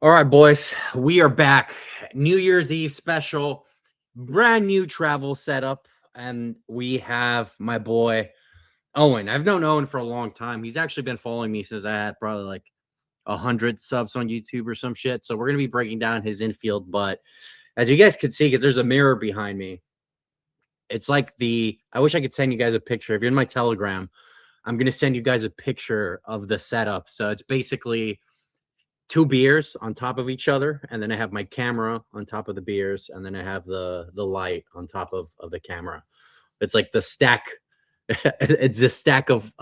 All right, boys, we are back. New Year's Eve special, brand new travel setup, and we have my boy Owen. I've known Owen for a long time. He's actually been following me since I had probably like 100 subs on YouTube or some shit. So we're gonna be breaking down his infield, but as you guys could see, because there's a mirror behind me, it's like I wish I could send you guys a picture. If you're in my Telegram, I'm gonna send you guys a picture of the setup. So it's basically two beers on top of each other, and then I have my camera on top of the beers, and then I have the light on top of the camera. It's like the stack. It's a stack of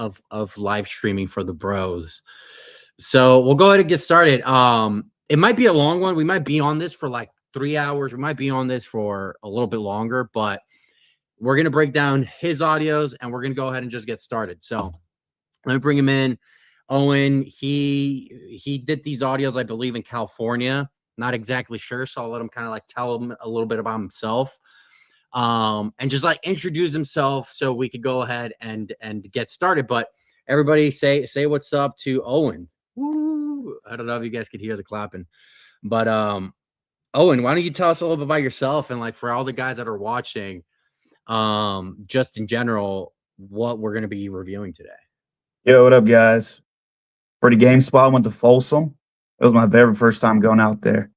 live streaming for the bros. So we'll go ahead and get started. It might be a long one. We might be on this for like 3 hours. We might be on this for a little bit longer, but we're gonna break down his audios and we're gonna go ahead and just get started. So let me bring him in. Owen, he did these audios, I believe, in California. Not exactly sure, so I'll let him kind of like tell him a little bit about himself, and just like introduce himself so we could go ahead and get started. But everybody, say what's up to Owen. Woo! I don't know if you guys could hear the clapping, but Owen, why don't you tell us a little bit about yourself and like for all the guys that are watching, just in general, what we're gonna be reviewing today. Yo, what up, guys? For the game spot, I went to Folsom. It was my very first time going out there.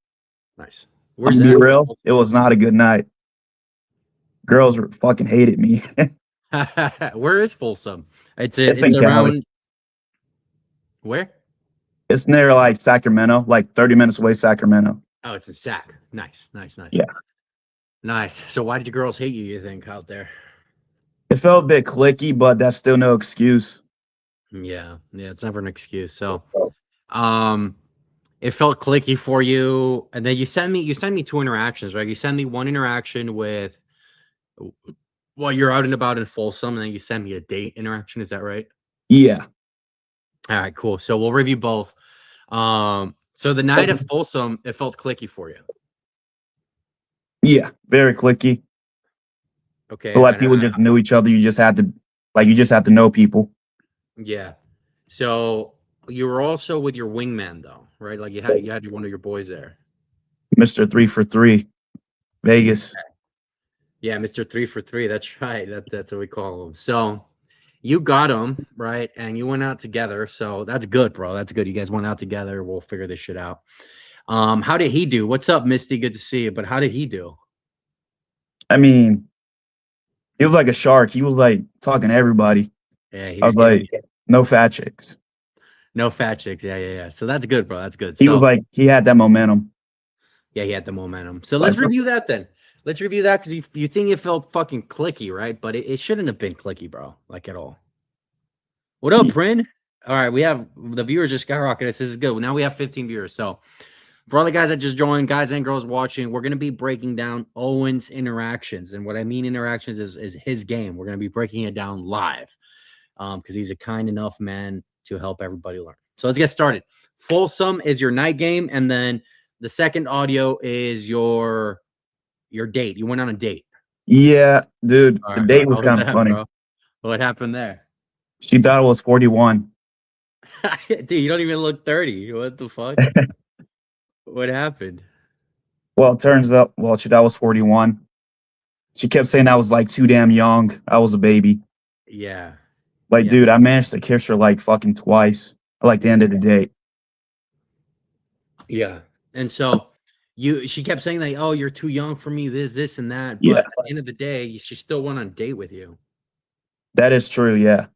Nice. I'm Where's gonna be that? real. It was not a good night. Girls were fucking hated me. Where is Folsom? It's It's in Cali. around where? It's near like Sacramento, like 30 minutes away, Sacramento. Oh, it's in Sac. Nice, nice, nice, Yeah. nice. So why did your girls hate you? You think out there? It felt a bit clicky, but that's still no excuse. Yeah, yeah. It's never an excuse. So, um, it felt clicky for you, and then you sent me two interactions, right? You sent me one interaction with while you're out and about in Folsom, and then you sent me a date interaction. Is that right? Yeah. All right, cool. So we'll review both. So the night of Folsom, it felt clicky for you. Yeah. Very clicky. Okay, Feel like and people just knew each other. You just have to know people. yeah. So you were also with your wingman though, right? Like you had one of your boys there. Mr. 3 for 3, Vegas. Yeah, Mr. 3 for 3. That's right. That's what we call him. So you got him, right? And you went out together. So that's good, bro. That's good. You guys went out together. We'll figure this shit out. How did he do? What's up, Misty? Good to see you. But how did he do? I mean, he was like a shark. He was like talking to everybody. Yeah, he I was was like, getting no fat chicks. no fat chicks. Yeah, yeah, yeah. So that's good, bro. That's good. He was So like, he had that momentum. yeah, he had the momentum. So Like, let's review that then. Let's review that because you think it felt fucking clicky, right? But it shouldn't have been clicky, bro. Like at all. What up, Prin? All right, we have the viewers just skyrocketed. This is good. Now we have 15 viewers. So for all the guys that just joined, guys and girls watching, we're gonna be breaking down Owen's interactions. And what I mean interactions is his game. We're gonna be breaking it down live. Because he's a kind enough man to help everybody learn. So let's get started. Folsom is your night game, and then the second audio is your date. You went on a date. yeah, dude, All the right. date How was was kind of that, funny. bro? What happened there? She thought it was 41. Dude, you don't even look 30. What the fuck? What happened? Well, it turns out, well, she thought I was 41. She kept saying I was like too damn young. I was a baby. Yeah. Like, Yeah. dude, I managed to kiss her like fucking twice at like the end of the date. Yeah. And so she kept saying like, oh, you're too young for me, this and that. Yeah, But at the end of the day, she still went on a date with you. that is true. Yeah.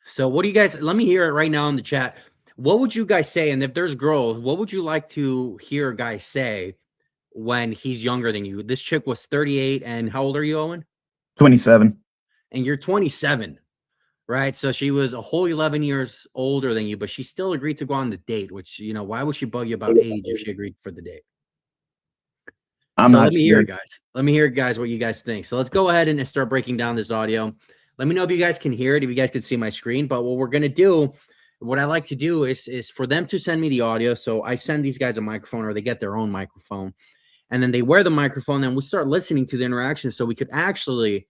So what do you guys, let me hear it right now in the chat. What would you guys say? And if there's girls, what would you like to hear a guy say when he's younger than you? This chick was 38 and how old are you, Owen? 27. And you're 27, right? So she was a whole 11 years older than you, but she still agreed to go on the date, which, why would she bug you about age if she agreed for the date? I'm So not let me hear sure. it, guys. Let me hear it, guys, what you guys think. So let's go ahead and start breaking down this audio. Let me know if you guys can hear it, if you guys can see my screen. But what we're going to do, what I like to do is for them to send me the audio. So I send these guys a microphone or they get their own microphone. And then they wear the microphone. Then we start listening to the interaction so we could actually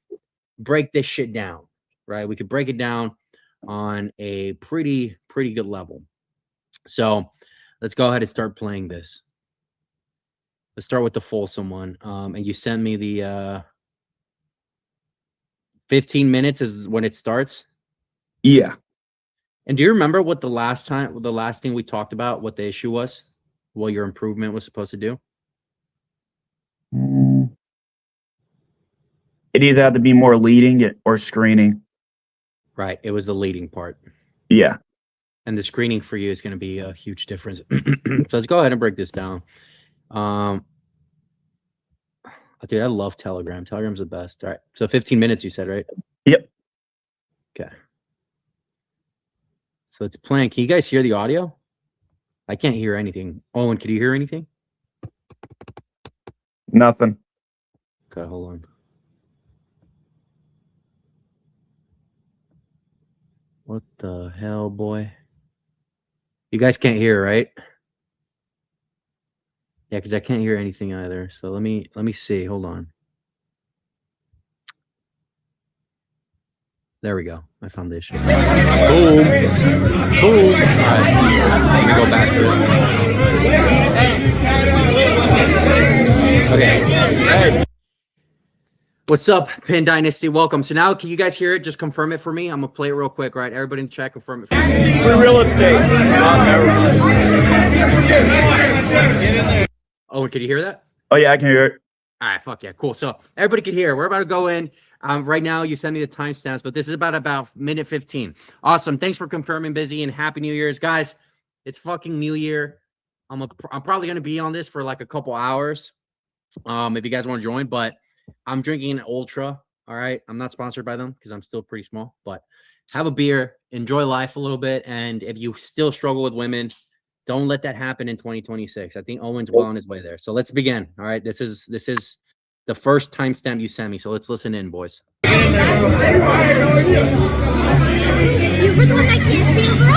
break this shit down, right? We could break it down on a pretty good level. So let's go ahead and start playing this. Let's start with the Folsom one. And you sent me the 15 minutes is when it starts. Yeah. And do you remember what the last thing we talked about, what the issue was? What your improvement was supposed to do? It either had to be more leading or screening. Right. It was the leading part. Yeah. And the screening for you is going to be a huge difference. So let's go ahead and break this down. Dude, I love Telegram. Telegram's the best. All right. So 15 minutes, you said, right? Yep. Okay. So it's playing. Can you guys hear the audio? I can't hear anything. Owen, can you hear anything? Nothing. Okay, hold on. What the hell, boy? You guys can't hear, right? Yeah, because I can't hear anything either. So let me see. Hold on. There we go. I found the issue. Boom. Boom. All right. Let me go back to it. Okay. What's up, Pin Dynasty? Welcome. So now, can you guys hear it? Just confirm it for me. I'm going to play it real quick, right? Everybody in the chat, confirm it for me. Free real estate. Oh, can you hear that? Oh, yeah, I can hear it. All right, fuck yeah, cool. So everybody can hear. We're about to go in. Right now, you send me the timestamps, but this is about minute 15. Awesome. Thanks for confirming, Busy, and Happy New Year's, guys. It's fucking New Year. I'm probably gonna be on this for like a couple hours. If you guys want to join, but I'm drinking an Ultra. All right, I'm not sponsored by them because I'm still pretty small. But have a beer, enjoy life a little bit, and if you still struggle with women, don't let that happen in 2026. I think Owen's well on his way there. So let's begin. All right. This is the first timestamp you sent me. So let's listen in, boys. You were the one I can't see, girl?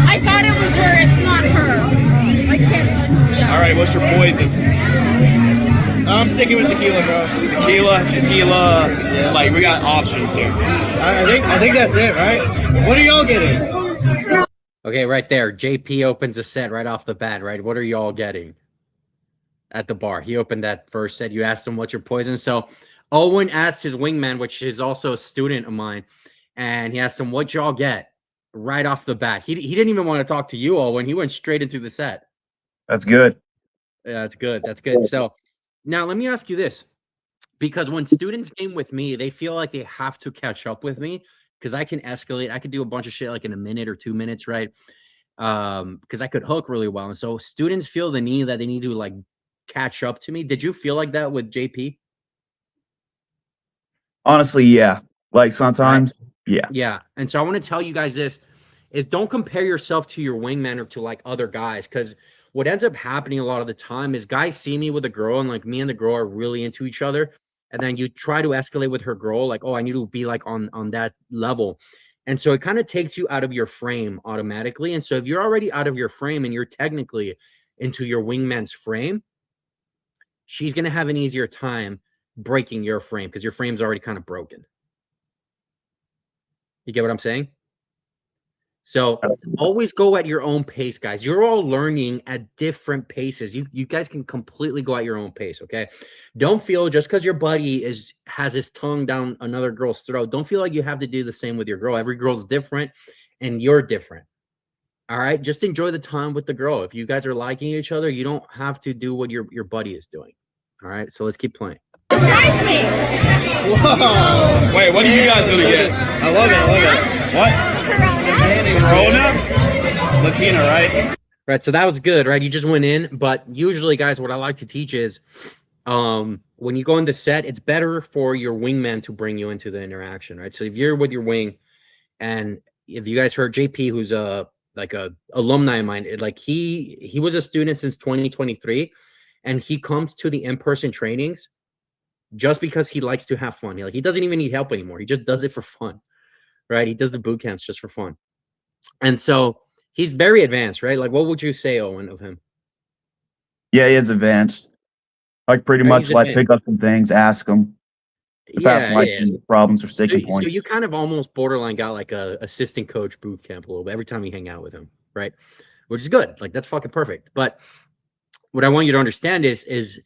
I thought it was her. It's not her. I can't. Yeah. All right, what's your poison? I'm sticking with tequila, bro. Tequila. Yeah. Like, we got options here. I think that's it, right? What are y'all getting? Okay, right there. JP opens a set right off the bat, right? What are y'all getting at the bar? He opened that first set. You asked him what's your poison. So Owen asked his wingman, which is also a student of mine, and he asked him, what y'all get right off the bat? He didn't even want to talk to you, Owen. He went straight into the set. That's good. Yeah, that's good. That's good. So now let me ask you this. Because when students game with me, they feel like they have to catch up with me because I can escalate. I could do a bunch of shit like in a minute or 2 minutes, right? Because I could hook really well. And so students feel the need that they need to like catch up to me. Did you feel like that with JP? Honestly, yeah. Like sometimes, right? Yeah. Yeah. And so I want to tell you guys this is don't compare yourself to your wingman or to like other guys, because what ends up happening a lot of the time is guys see me with a girl and like me and the girl are really into each other. And then you try to escalate with her girl, like, oh, I need to be like on that level. And so it kind of takes you out of your frame automatically. And so if you're already out of your frame and you're technically into your wingman's frame, she's going to have an easier time breaking your frame because your frame's already kind of broken. You get what I'm saying? So always go at your own pace, guys. You're all learning at different paces. You guys can completely go at your own pace, okay? Don't feel just because your buddy has his tongue down another girl's throat. Don't feel like you have to do the same with your girl. Every girl's different, and you're different. All right? Just enjoy the time with the girl. If you guys are liking each other, you don't have to do what your buddy is doing. All right? So let's keep playing. Surprise me! Whoa! Wait, what are you guys gonna get? I love it. What? Corona? Latina, right? Right, so that was good, right? You just went in, but usually, guys, what I like to teach is when you go into set, it's better for your wingman to bring you into the interaction, right? So if you're with your wing, and if you guys heard JP, who's a alumni of mine, like he was a student since 2023, and he comes to the in-person trainings just because he likes to have fun. He doesn't even need help anymore. He just does it for fun, right? He does the boot camps just for fun. And so he's very advanced, right? Like, what would you say, Owen, of him? Yeah, he is advanced. Like pretty much like pick up some things, ask him if that's like problems or sticking points. So you kind of almost borderline got like a assistant coach boot camp a little bit every time you hang out with him, right? Which is good. Like that's fucking perfect. But what I want you to understand is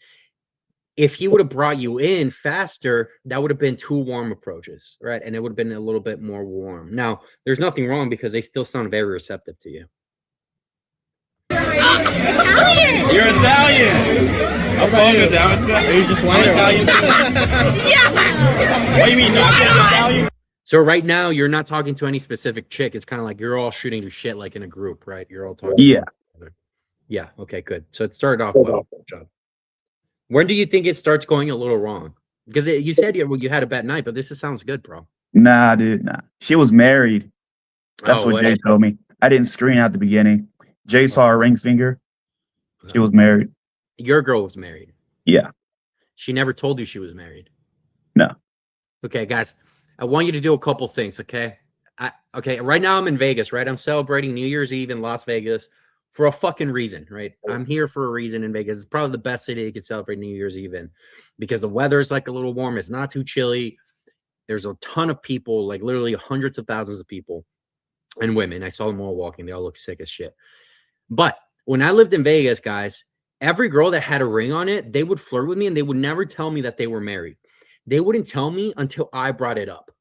if he would have brought you in faster, that would have been 2 warm approaches, right? And it would have been a little bit more warm. Now, there's nothing wrong because they still sound very receptive to you. Italian. You're Italian. I'm going with that. He's just I'm Italian. Yeah. What do you mean? Not Italian? So right now, you're not talking to any specific chick. It's kind of like you're all shooting to shit like in a group, right? You're all talking. Yeah. To each other. Yeah. Okay, good. So it started off well. Good job. When do you think it starts going a little wrong? Because you said you had a bad night, but this sounds good, bro. Nah, dude, nah. She was married. That's what Jay told me. I didn't screen at the beginning. Jay saw her ring finger. She was married. Your girl was married. Yeah. She never told you she was married. No. Okay, guys. I want you to do a couple things, okay? Okay, right now I'm in Vegas, right? I'm celebrating New Year's Eve in Las Vegas for a fucking reason, right? I'm here for a reason in Vegas. It's probably the best city you could celebrate New Year's Eve in because the weather's like a little warm. It's not too chilly. There's a ton of people, like literally hundreds of thousands of people and women. I saw them all walking. They all look sick as shit. But when I lived in Vegas, guys, every girl that had a ring on it, they would flirt with me and they would never tell me that they were married. They wouldn't tell me until I brought it up,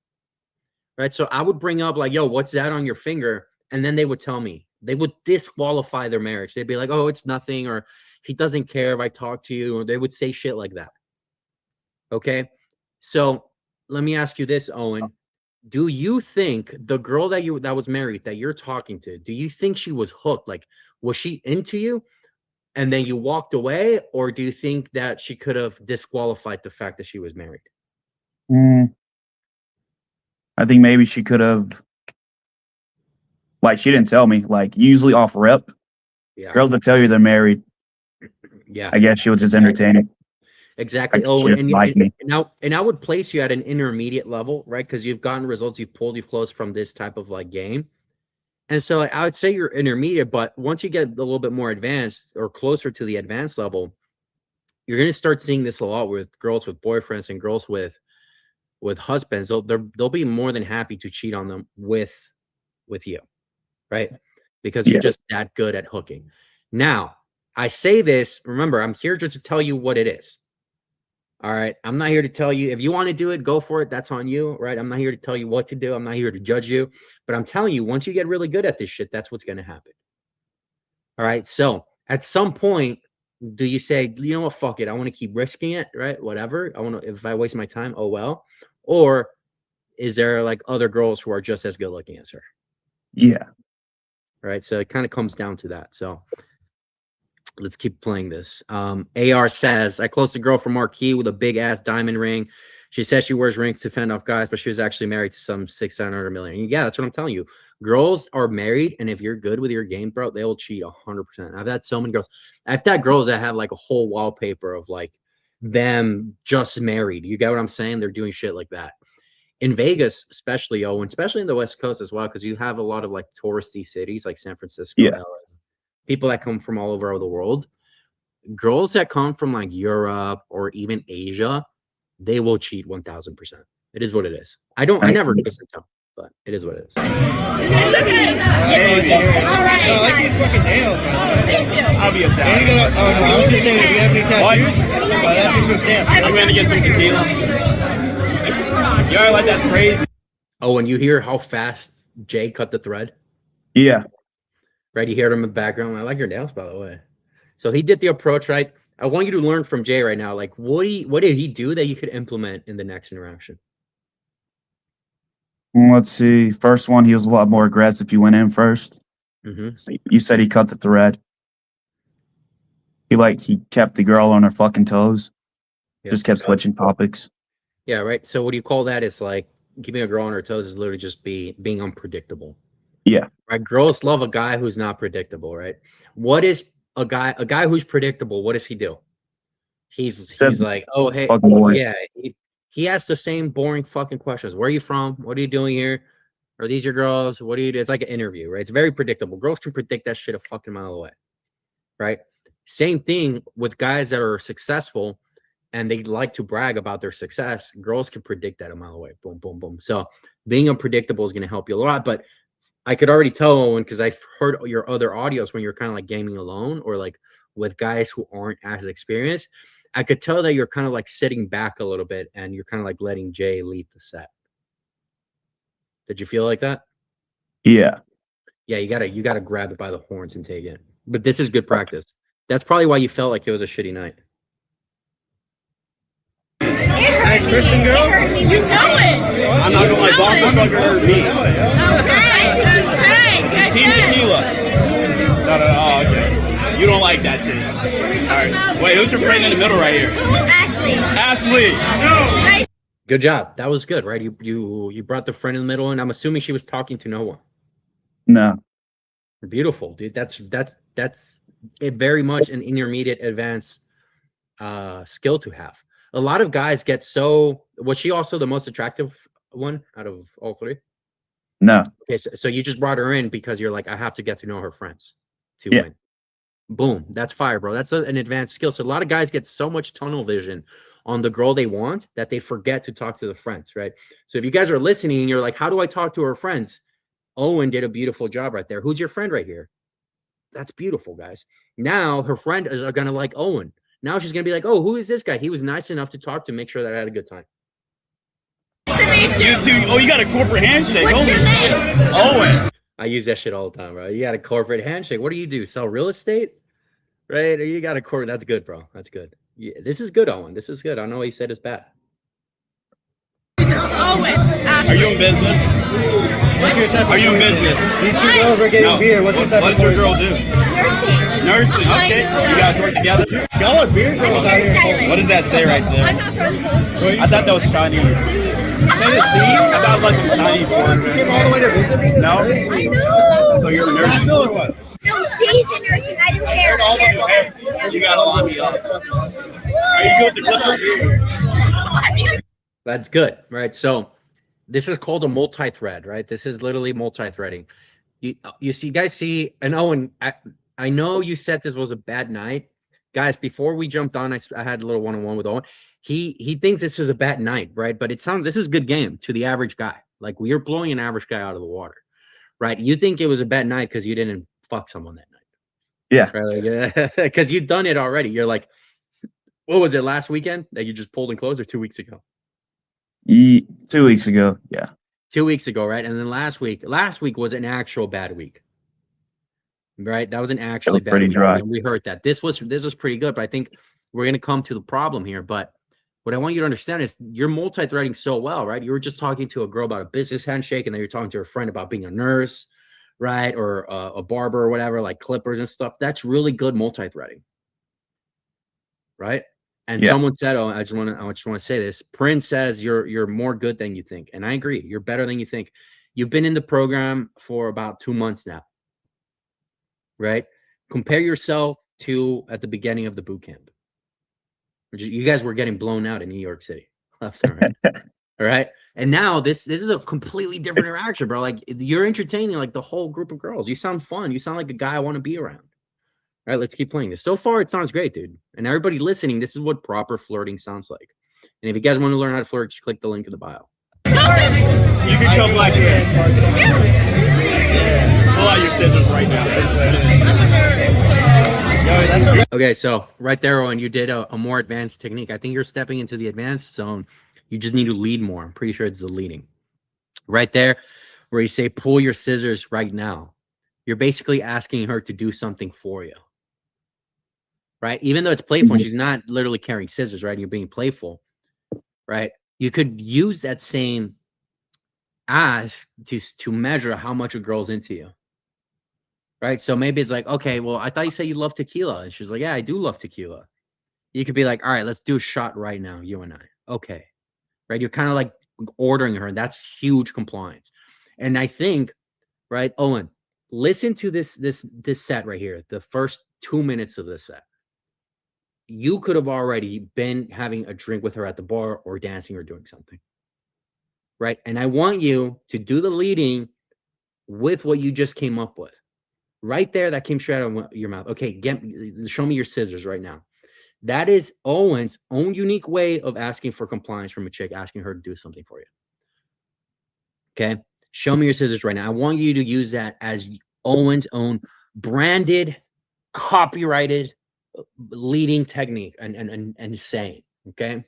right? So I would bring up like, yo, what's that on your finger? And then they would tell me. They would disqualify their marriage. They'd be like, oh, it's nothing, or he doesn't care if I talk to you, or they would say shit like that. Okay? So let me ask you this, Owen. Do you think the girl that was married that you're talking to, do you think she was hooked? Like, was she into you and then you walked away? Or do you think that she could have disqualified the fact that she was married? I think maybe she could have, like, she didn't tell me. Like, usually off rep, girls will tell you they're married. Yeah. I guess she was just entertaining. Exactly. Like, oh, and I would place you at an intermediate level, right? Because you've gotten results, you've close from this type of like game. And so I would say you're intermediate, but once you get a little bit more advanced or closer to the advanced level, you're going to start seeing this a lot with girls with boyfriends and girls with husbands. They'll be more than happy to cheat on them with you, right? Because you're just that good at hooking. Now, I say this, remember, I'm here just to tell you what it is. All right. I'm not here to tell you if you want to do it, go for it. That's on you, right? I'm not here to tell you what to do. I'm not here to judge you, but I'm telling you, once you get really good at this shit, that's what's going to happen. All right. So at some point, do you say, you know what, fuck it, I want to keep risking it, right? Whatever. I want to, if I waste my time, oh well. Or is there like other girls who are just as good looking as her? Yeah. Right. So it kind of comes down to that. So let's keep playing this. AR says, I closed a girl from Marquee with a big ass diamond ring. She says she wears rings to fend off guys, but she was actually married to some 600-700 million. Yeah, that's what I'm telling you. Girls are married, and if you're good with your game, bro, they will cheat 100%. I've had so many girls. I've had girls that have like a whole wallpaper of like them just married. You get what I'm saying? They're doing shit like that. In Vegas, especially, and especially in the West Coast as well, because you have a lot of like touristy cities like San Francisco, LA. People that come from all over the world, girls that come from like Europe or even Asia, they will cheat 1000%. It is what it is. I never listen to them, but it is what it is. I like these fucking nails, man. Thank you. I'll be Italian. I was gonna say, do you have any tattoos? That's just a stamp. I'm gonna get some tequila. Yo, like that's crazy. Oh, and you hear how fast Jay cut the thread? Yeah. Right, you hear him in the background. I like your nails, by the way. So he did the approach, right? I want you to learn from Jay right now. Like, what did he do that you could implement in the next interaction? Let's see. First one, he was a lot more aggressive. He went in first. So you said he cut the thread. He kept the girl on her fucking toes. Just kept switching topics. Yeah, right. So what do you call that? It's like keeping a girl on her toes is literally just being unpredictable. Yeah. Right. Girls love a guy who's not predictable, right? What is a guy who's predictable? What does he do? He's like, oh, hey, yeah. He asks the same boring fucking questions. Where are you from? What are you doing here? Are these your girls? What do you do? It's like an interview, right? It's very predictable. Girls can predict that shit a fucking mile away, right? Same thing with guys that are successful and they like to brag about their success. Girls can predict that a mile away. Boom, boom, boom. So being unpredictable is going to help you a lot. But I could already tell, Owen, because I've heard your other audios when you're kind of like gaming alone or like with guys who aren't as experienced, I could tell that you're kind of like sitting back a little bit and you're kind of like letting Jay lead the set. Did you feel like that? Yeah. Yeah, you gotta grab it by the horns and take it. But this is good practice. That's probably why you felt like it was a shitty night. Nice Christian girl. It hurt me. You know it. I'm not gonna lie, Bonker Fucker hurt me. Okay. Team Tequila. No. Oh, okay. You don't like that shit. All right. Wait, who's your friend in the middle right here? Ashley. Good job. That was good, right? You brought the friend in the middle, and I'm assuming she was talking to no one. No. Beautiful, dude. That's very much an intermediate advanced skill to have. A lot of guys get so. Was she also the most attractive one out of all three? No. Okay, so you just brought her in because you're like, I have to get to know her friends to Yeah. win. Boom, that's fire, bro. That's an advanced skill. So a lot of guys get so much tunnel vision on the girl they want that they forget to talk to the friends, right? So if you guys are listening and you're like, how do I talk to her friends? Owen did a beautiful job right there. Who's your friend right here? That's beautiful, guys. Now her friend are gonna like Owen. Now she's gonna be like, oh, who is this guy? He was nice enough to talk to, make sure that I had a good time. You two. Oh, you got a corporate handshake. What's Holy your name? shit. Owen. I use that shit all the time, bro. You got a corporate handshake. What do you do? Sell real estate? Right? You got a corporate. That's good, bro. That's good. Yeah, this is good, Owen. This is good. I know what he said is bad. Are you in business? What's your type of Are you in voice? business? These two girls are getting beer. What's your type What of does your voice? girl do? Nursing. Nursing. Okay. You guys work together. Y'all are beer girls out here. What does that say right I'm there? not from Folsom. I thought that was Chinese. Tennessee? I thought it was like some Chinese You word. came all the way to visit me? No? I know. So you're a nurse. Nashville or what? No, she's in nursing. I do hair. You gotta line me up. Are you good with the Clippers? That's good, right? So this is called a multi-thread, right? This is literally multi-threading. You see, guys see, and Owen, I know you said this was a bad night. Guys, before we jumped on, I had a little one-on-one with Owen. He thinks this is a bad night, right? But it sounds, this is a good game to the average guy. Like, we are blowing an average guy out of the water, right? You think it was a bad night because you didn't fuck someone that night. Yeah. Right? Like, because you've done it already. You're like, what was it, last weekend that you just pulled and closed, or 2 weeks ago? 2 weeks ago. Yeah. 2 weeks ago, right? And then last week was an actual bad week, right? That was an actually bad pretty week. dry. And we heard that. This was pretty good, but I think we're going to come to the problem here. But what I want you to understand is you're multi-threading so well, right? You were just talking to a girl about a business handshake, and then you're talking to a friend about being a nurse, right? Or a barber or whatever, like clippers and stuff. That's really good multi-threading, right? And Yeah. someone said, "Oh, I just want to say this." Prince says you're more good than you think, and I agree. You're better than you think. You've been in the program for about 2 months now, right? Compare yourself to at the beginning of the boot camp. You guys were getting blown out in New York City, left and right. All right, and now this is a completely different interaction, bro. Like, you're entertaining like the whole group of girls. You sound fun. You sound like a guy I want to be around. All right, let's keep playing this. So far, it sounds great, dude. And everybody listening, this is what proper flirting sounds like. And if you guys want to learn how to flirt, just click the link in the bio. You can come black here. Pull out your scissors right now. Okay, so right there, Owen, you did a more advanced technique. I think you're stepping into the advanced zone. You just need to lead more. I'm pretty sure it's the leading. Right there, where you say, pull your scissors right now. You're basically asking her to do something for you. Right? Even though it's playful, she's not literally carrying scissors, right? You're being playful, right? You could use that same ask to measure how much a girl's into you. Right? So maybe it's like, okay, well, I thought you said you love tequila. And she's like, yeah, I do love tequila. You could be like, all right, let's do a shot right now, you and I. Okay. Right? You're kind of like ordering her, and that's huge compliance. And I think, right, Owen, listen to this set right here, the first 2 minutes of this set. You could have already been having a drink with her at the bar or dancing or doing something. Right? And I want you to do the leading with what you just came up with. Right there, that came straight out of your mouth. Okay, show me your scissors right now. That is Owen's own unique way of asking for compliance from a chick, asking her to do something for you. Okay? Show me your scissors right now. I want you to use that as Owen's own branded, copyrighted leading technique and saying, okay?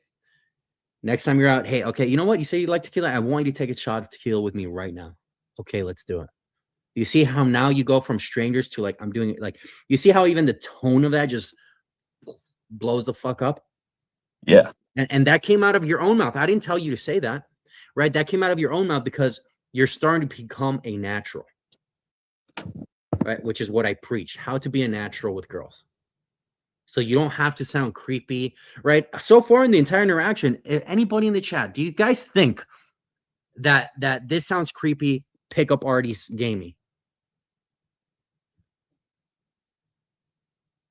Next time you're out, hey, okay, you know what? You say you like tequila. I want you to take a shot of tequila with me right now. Okay, let's do it. You see how now you go from strangers to like, I'm doing it. Like, you see how even the tone of that just blows the fuck up? Yeah. And that came out of your own mouth. I didn't tell you to say that, right? That came out of your own mouth because you're starting to become a natural, right? Which is what I preach, how to be a natural with girls. So you don't have to sound creepy, right? So far in the entire interaction, anybody in the chat, do you guys think that this sounds creepy, pickup artist gamey?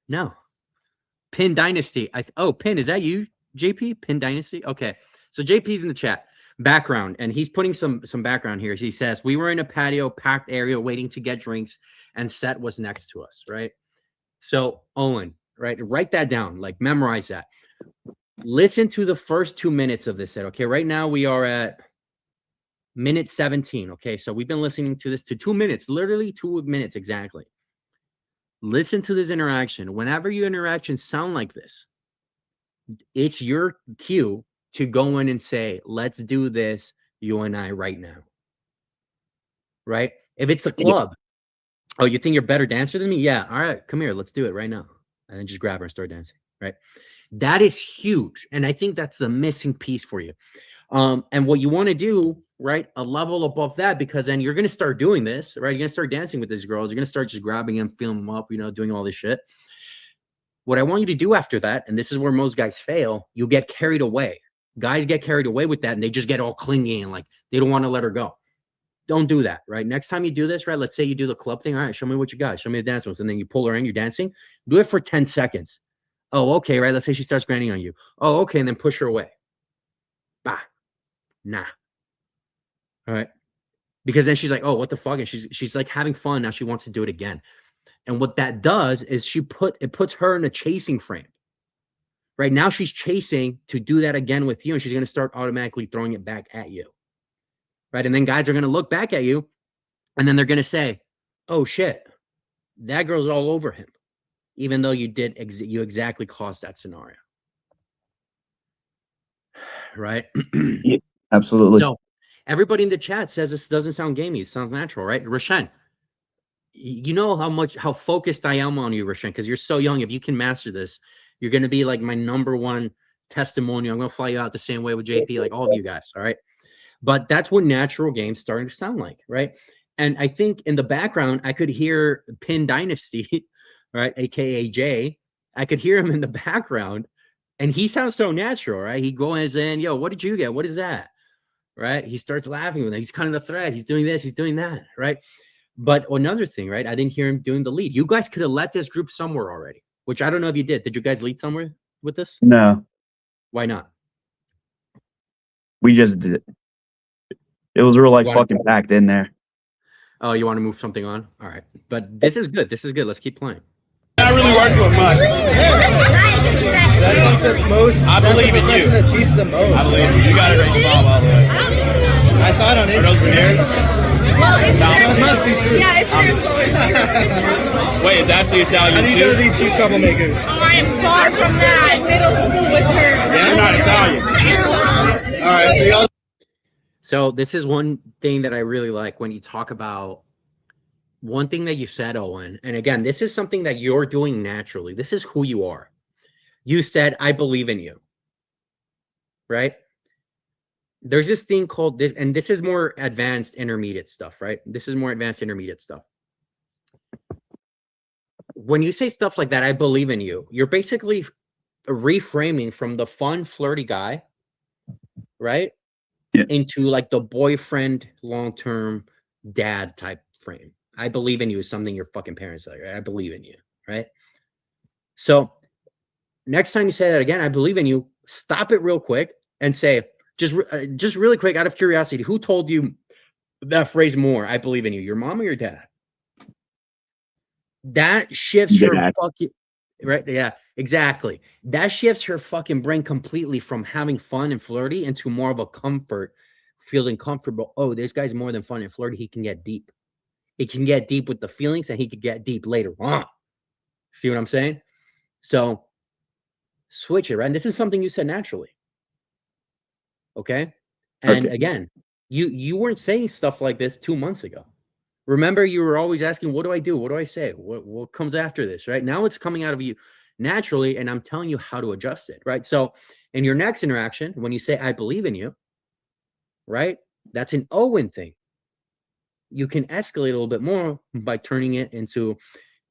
No. Pin Dynasty. Pin, is that you, JP? Pin Dynasty? Okay. So JP's in the chat. Background, and he's putting some background here. He says, we were in a patio, packed area, waiting to get drinks, and Seth was next to us, right? So, Owen, right? Write that down, like memorize that. Listen to the first 2 minutes of this set, okay? Right now we are at minute 17, okay? So we've been listening to this to 2 minutes, literally 2 minutes exactly. Listen to this interaction. Whenever your interactions sound like this, it's your cue to go in and say, let's do this, you and I, right now. Right? If it's a club, oh, you think you're a better dancer than me? Yeah. All right, come here. Let's do it right now. And then just grab her and start dancing. Right? That is huge. And I think that's the missing piece for you. And what you want to do, right, a level above that, because then you're going to start doing this, right? You're going to start dancing with these girls. You're going to start just grabbing them, feeling them up, doing all this shit. What I want you to do after that, and this is where most guys fail, you get carried away. Guys get carried away with that, and they just get all clingy and like they don't want to let her go. Don't do that, right? Next time you do this, right? Let's say you do the club thing. All right, show me what you got. Show me the dance moves. And then you pull her in, you're dancing. Do it for 10 seconds. Oh, okay, right? Let's say she starts grinding on you. Oh, okay, and then push her away. Bah. Nah. All right. Because then she's like, oh, what the fuck? And she's like having fun. Now she wants to do it again. And what that does is it puts her in a chasing frame. Right now she's chasing to do that again with you, and she's going to start automatically throwing it back at you. Right? And then guys are going to look back at you, and then they're going to say, oh shit, that girl's all over him, even though you exactly caused that scenario. Right? Yeah, absolutely. So everybody in the chat says this doesn't sound gamey. It sounds natural, right? Rashan, you know how focused I am on you, Rashan, because you're so young. If you can master this, you're going to be like my #1 testimonial. I'm going to fly you out the same way with JP, like all of you guys. All right. But that's what natural games starting to sound like. Right. And I think in the background, I could hear Pin Dynasty, right? AKA Jay. I could hear him in the background, and he sounds so natural, right? He goes in, yo, what did you get? What is that? Right. He starts laughing with it. He's cutting the thread. He's doing this. He's doing that. Right. But another thing, right? I didn't hear him doing the lead. You guys could have led this group somewhere already, which I don't know if you did. Did you guys lead somewhere with this? No. Why not? We just did it. It was real life fucking packed in there. Oh, you want to move something on? All right. But this is good. This is good. Let's keep playing. I really worked with much. That's like the most. I believe in you. That cheats the most. I believe in you. You got a great smile, by the way. I don't think so. I saw it on Are those Instagram. veneers? Well, it's It must be true. Yeah, it's her influence. It's her influence. Wait, is Ashley How Italian do you go to too? these two troublemakers? I am far from that. Middle school with her. You're not Italian. All right, so y'all. So this is one thing that I really like when you talk about one thing that you said, Owen. And again, this is something that you're doing naturally. This is who you are. You said, I believe in you. Right? There's this thing called this, and this is more advanced intermediate stuff, right? This is more advanced intermediate stuff. When you say stuff like that, I believe in you, you're basically reframing from the fun, flirty guy, right? Yeah. Into like the boyfriend, long-term dad type frame. I believe in you is something your fucking parents say, right? I believe in you, right? So next time you say that again, I believe in you, stop it real quick and say, just really quick, out of curiosity, who told you that phrase more? I believe in you, your mom or your dad? That shifts her fucking, right? Yeah, exactly. That shifts her fucking brain completely from having fun and flirty into more of a comfort, feeling comfortable. Oh, this guy's more than fun and flirty. He can get deep. He can get deep with the feelings, and he could get deep later on. See what I'm saying? So switch it, right? And this is something you said naturally. Okay. And Okay. again, you weren't saying stuff like this 2 months ago. Remember, you were always asking, what do I do? What do I say? What comes after this? Right now it's coming out of you naturally, and I'm telling you how to adjust it. Right. So in your next interaction, when you say, I believe in you, right? That's an Owen thing. You can escalate a little bit more by turning it into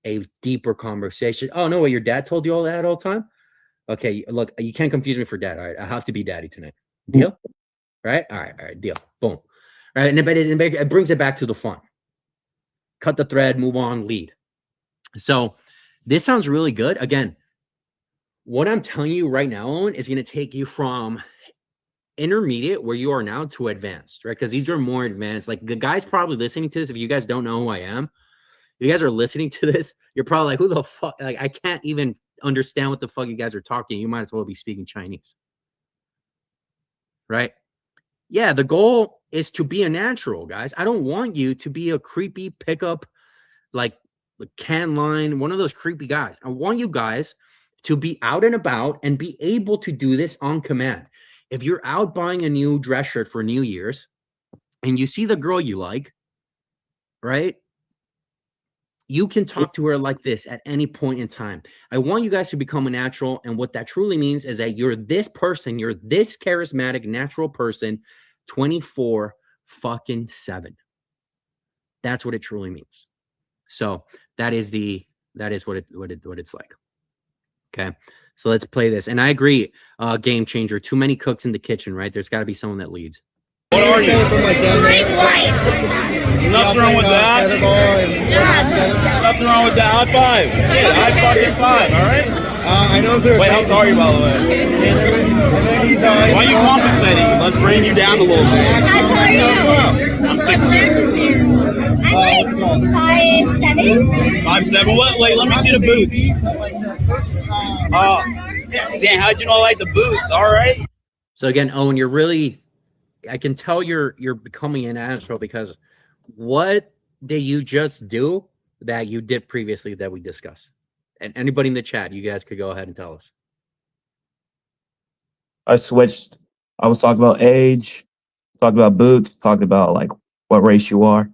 a deeper conversation. Oh, no, what, your dad told you all that all the time? Okay, look, you can't confuse me for dad. All right, I have to be daddy tonight. Deal? Right? All right, deal. Boom. All right, and it brings it back to the fun. Cut the thread, move on, lead. So this sounds really good. Again, what I'm telling you right now, Owen, is going to take you from intermediate, where you are now, to advanced, right? Because these are more advanced. Like, the guys probably listening to this, if you guys don't know who I am, if you guys are listening to this, you're probably like, who the fuck? Like, I can't even understand what the fuck you guys are talking. You might as well be speaking Chinese. Right? Yeah, the goal is to be a natural, guys. I don't want you to be a creepy pickup, like can line, one of those creepy guys. I want you guys to be out and about and be able to do this on command. If you're out buying a new dress shirt for New Year's and you see the girl you like, right? You can talk to her like this at any point in time. I want you guys to become a natural. And what that truly means is that you're this person, you're this charismatic, natural person, 24 fucking 7. That's what it truly means. So that is what it's like. Okay. So let's play this. And I agree, game changer. Too many cooks in the kitchen, right? There's got to be someone that leads. What are you? Straight white. Nothing wrong with that. Nothing wrong with that. High five. Yeah, high fucking five, all right? I know they're. Wait, how tall are you, by the way? And then he's Why are you compensating? Let's bring you down a little bit. How tall are you? I'm What 6'2". matches you? I'm like 5'7". 5'7". What? Wait, let me see the boots. Oh, damn, how'd you know I like the boots? All right. So again, Owen, you're really, I can tell you're becoming an natural, because what did you just do that you did previously that we discussed? And anybody in the chat, you guys could go ahead and tell us. I switched. I was talking about age, talking about boots, talking about like what race you are.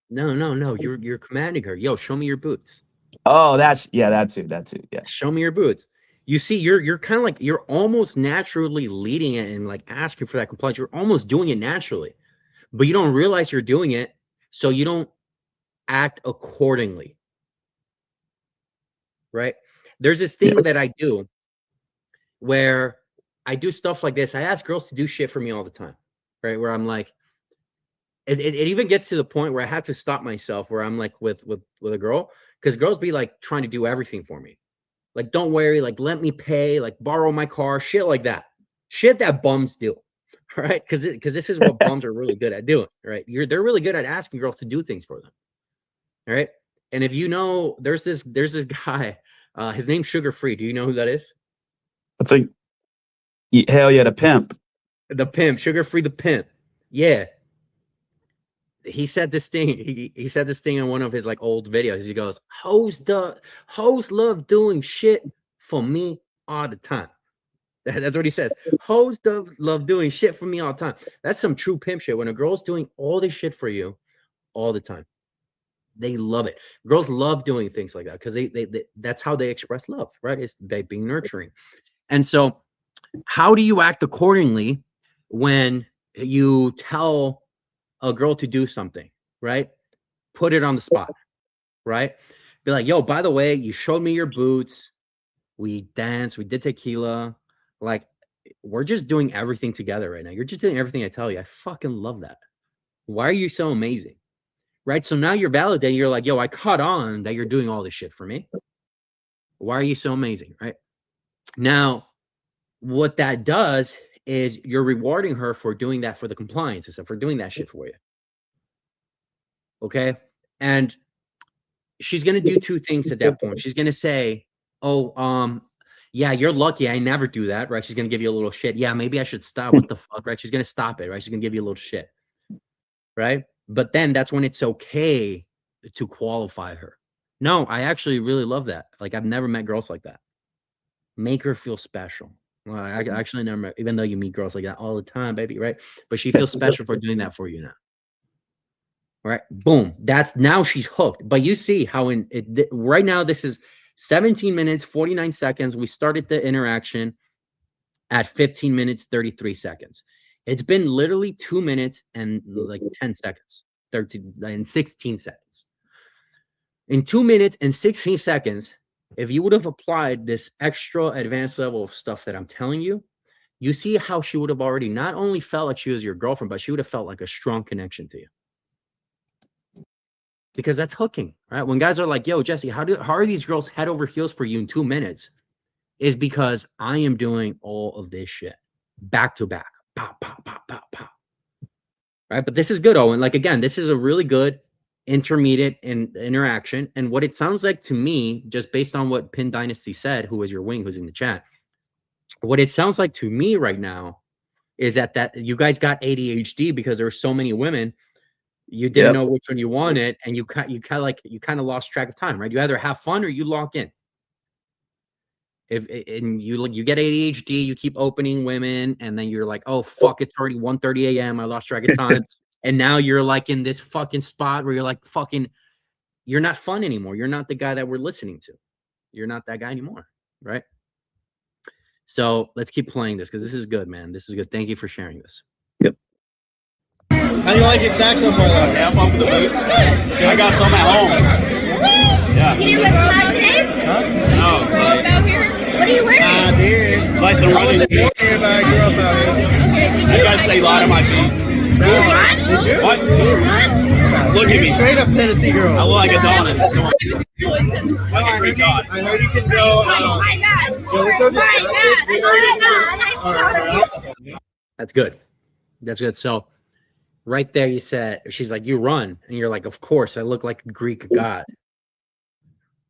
No. You're commanding her. Yo, show me your boots. Oh, that's it. Yeah. Show me your boots. You see, you're kind of like, you're almost naturally leading it and like asking for that compliance. You're almost doing it naturally, but you don't realize you're doing it, so you don't act accordingly. Right? There's this thing that I do where I do stuff like this. I ask girls to do shit for me all the time, right? Where I'm like, it even gets to the point where I have to stop myself, where I'm like with a girl, because girls be like trying to do everything for me. Like, don't worry, like, let me pay, like, borrow my car, shit like that. Shit that bums do, right? Because this is what bums are really good at doing, right? They're really good at asking girls to do things for them, all right? And if you know, there's this guy, his name's Sugar Free. Do you know who that is? I think, hell yeah, the pimp. The pimp, Sugar Free, the pimp. Yeah. He said this thing. He said this thing in one of his like old videos. He goes, hoes love doing shit for me all the time. That's what he says. Hoes love doing shit for me all the time. That's some true pimp shit. When a girl's doing all this shit for you all the time, they love it. Girls love doing things like that, because they that's how they express love, right? It's by being nurturing. And so how do you act accordingly when you tell a girl to do something, right? Put it on the spot, right? Be like, yo, by the way, you showed me your boots. We danced, we did tequila. Like, we're just doing everything together right now. You're just doing everything I tell you. I fucking love that. Why are you so amazing? Right? So now you're validating. You're like, yo, I caught on that you're doing all this shit for me. Why are you so amazing? Right? Now, what that does is you're rewarding her for doing that, for the compliance and stuff, for doing that shit for you. Okay? And she's going to do two things at that point. She's going to say, oh, yeah, you're lucky. I never do that, right? She's going to give you a little shit. Yeah, maybe I should stop. What the fuck, right? She's going to stop it, right? She's going to give you a little shit, right? But then that's when it's okay to qualify her. No, I actually really love that. Like, I've never met girls like that. Make her feel special. Well, I actually never, even though you meet girls like that all the time, baby, right? But she feels special for doing that for you now. Right? Boom. That's now she's hooked. But you see how right now this is 17 minutes, 49 seconds. We started the interaction at 15 minutes, 33 seconds. It's been literally 2 minutes and like 10 seconds, 13 and 16 seconds. In 2 minutes and 16 seconds, if you would have applied this extra advanced level of stuff that I'm telling you, you see how she would have already not only felt like she was your girlfriend, but she would have felt like a strong connection to you. Because that's hooking, right? When guys are like, yo, Jesse, how are these girls head over heels for you in 2 minutes? Is because I am doing all of this shit back to back. Pop, pop, pop, pop, pop. Right? But this is good, Owen. Like, again, this is a really good intermediate interaction. And what it sounds like to me, just based on what Pin Dynasty said, who is your wing, who's in the chat, what it sounds like to me right now is that you guys got ADHD because there were so many women. You didn't know which one you wanted, and you kind of lost track of time, right? You either have fun or you lock in. And you get ADHD, you keep opening women, and then you're like, oh fuck, it's already 1:30 a.m. I lost track of time, and now you're like in this fucking spot where you're like fucking, you're not fun anymore. You're not the guy that we're listening to. You're not that guy anymore, right? So let's keep playing this because this is good, man. This is good. Thank you for sharing this. Yep. How do you like it sax so far, though? Yeah, I'm up with the boots. I got some at home. Yeah. You didn't wear black today? No. Grow up out here? What are you wearing? I did. Like some I running. wasn't born here, but I grew up out here. I gotta stay light on my feet. Did you? What? Look at You're me. straight up Tennessee girl. I look like Adonis. Come on. I freak God. I heard you can go. My bad. Yeah, we're so distracted. We know you can I'm All right. That's good. That's good. So right there you said, she's like, you run. And you're like, of course, I look like a Greek god.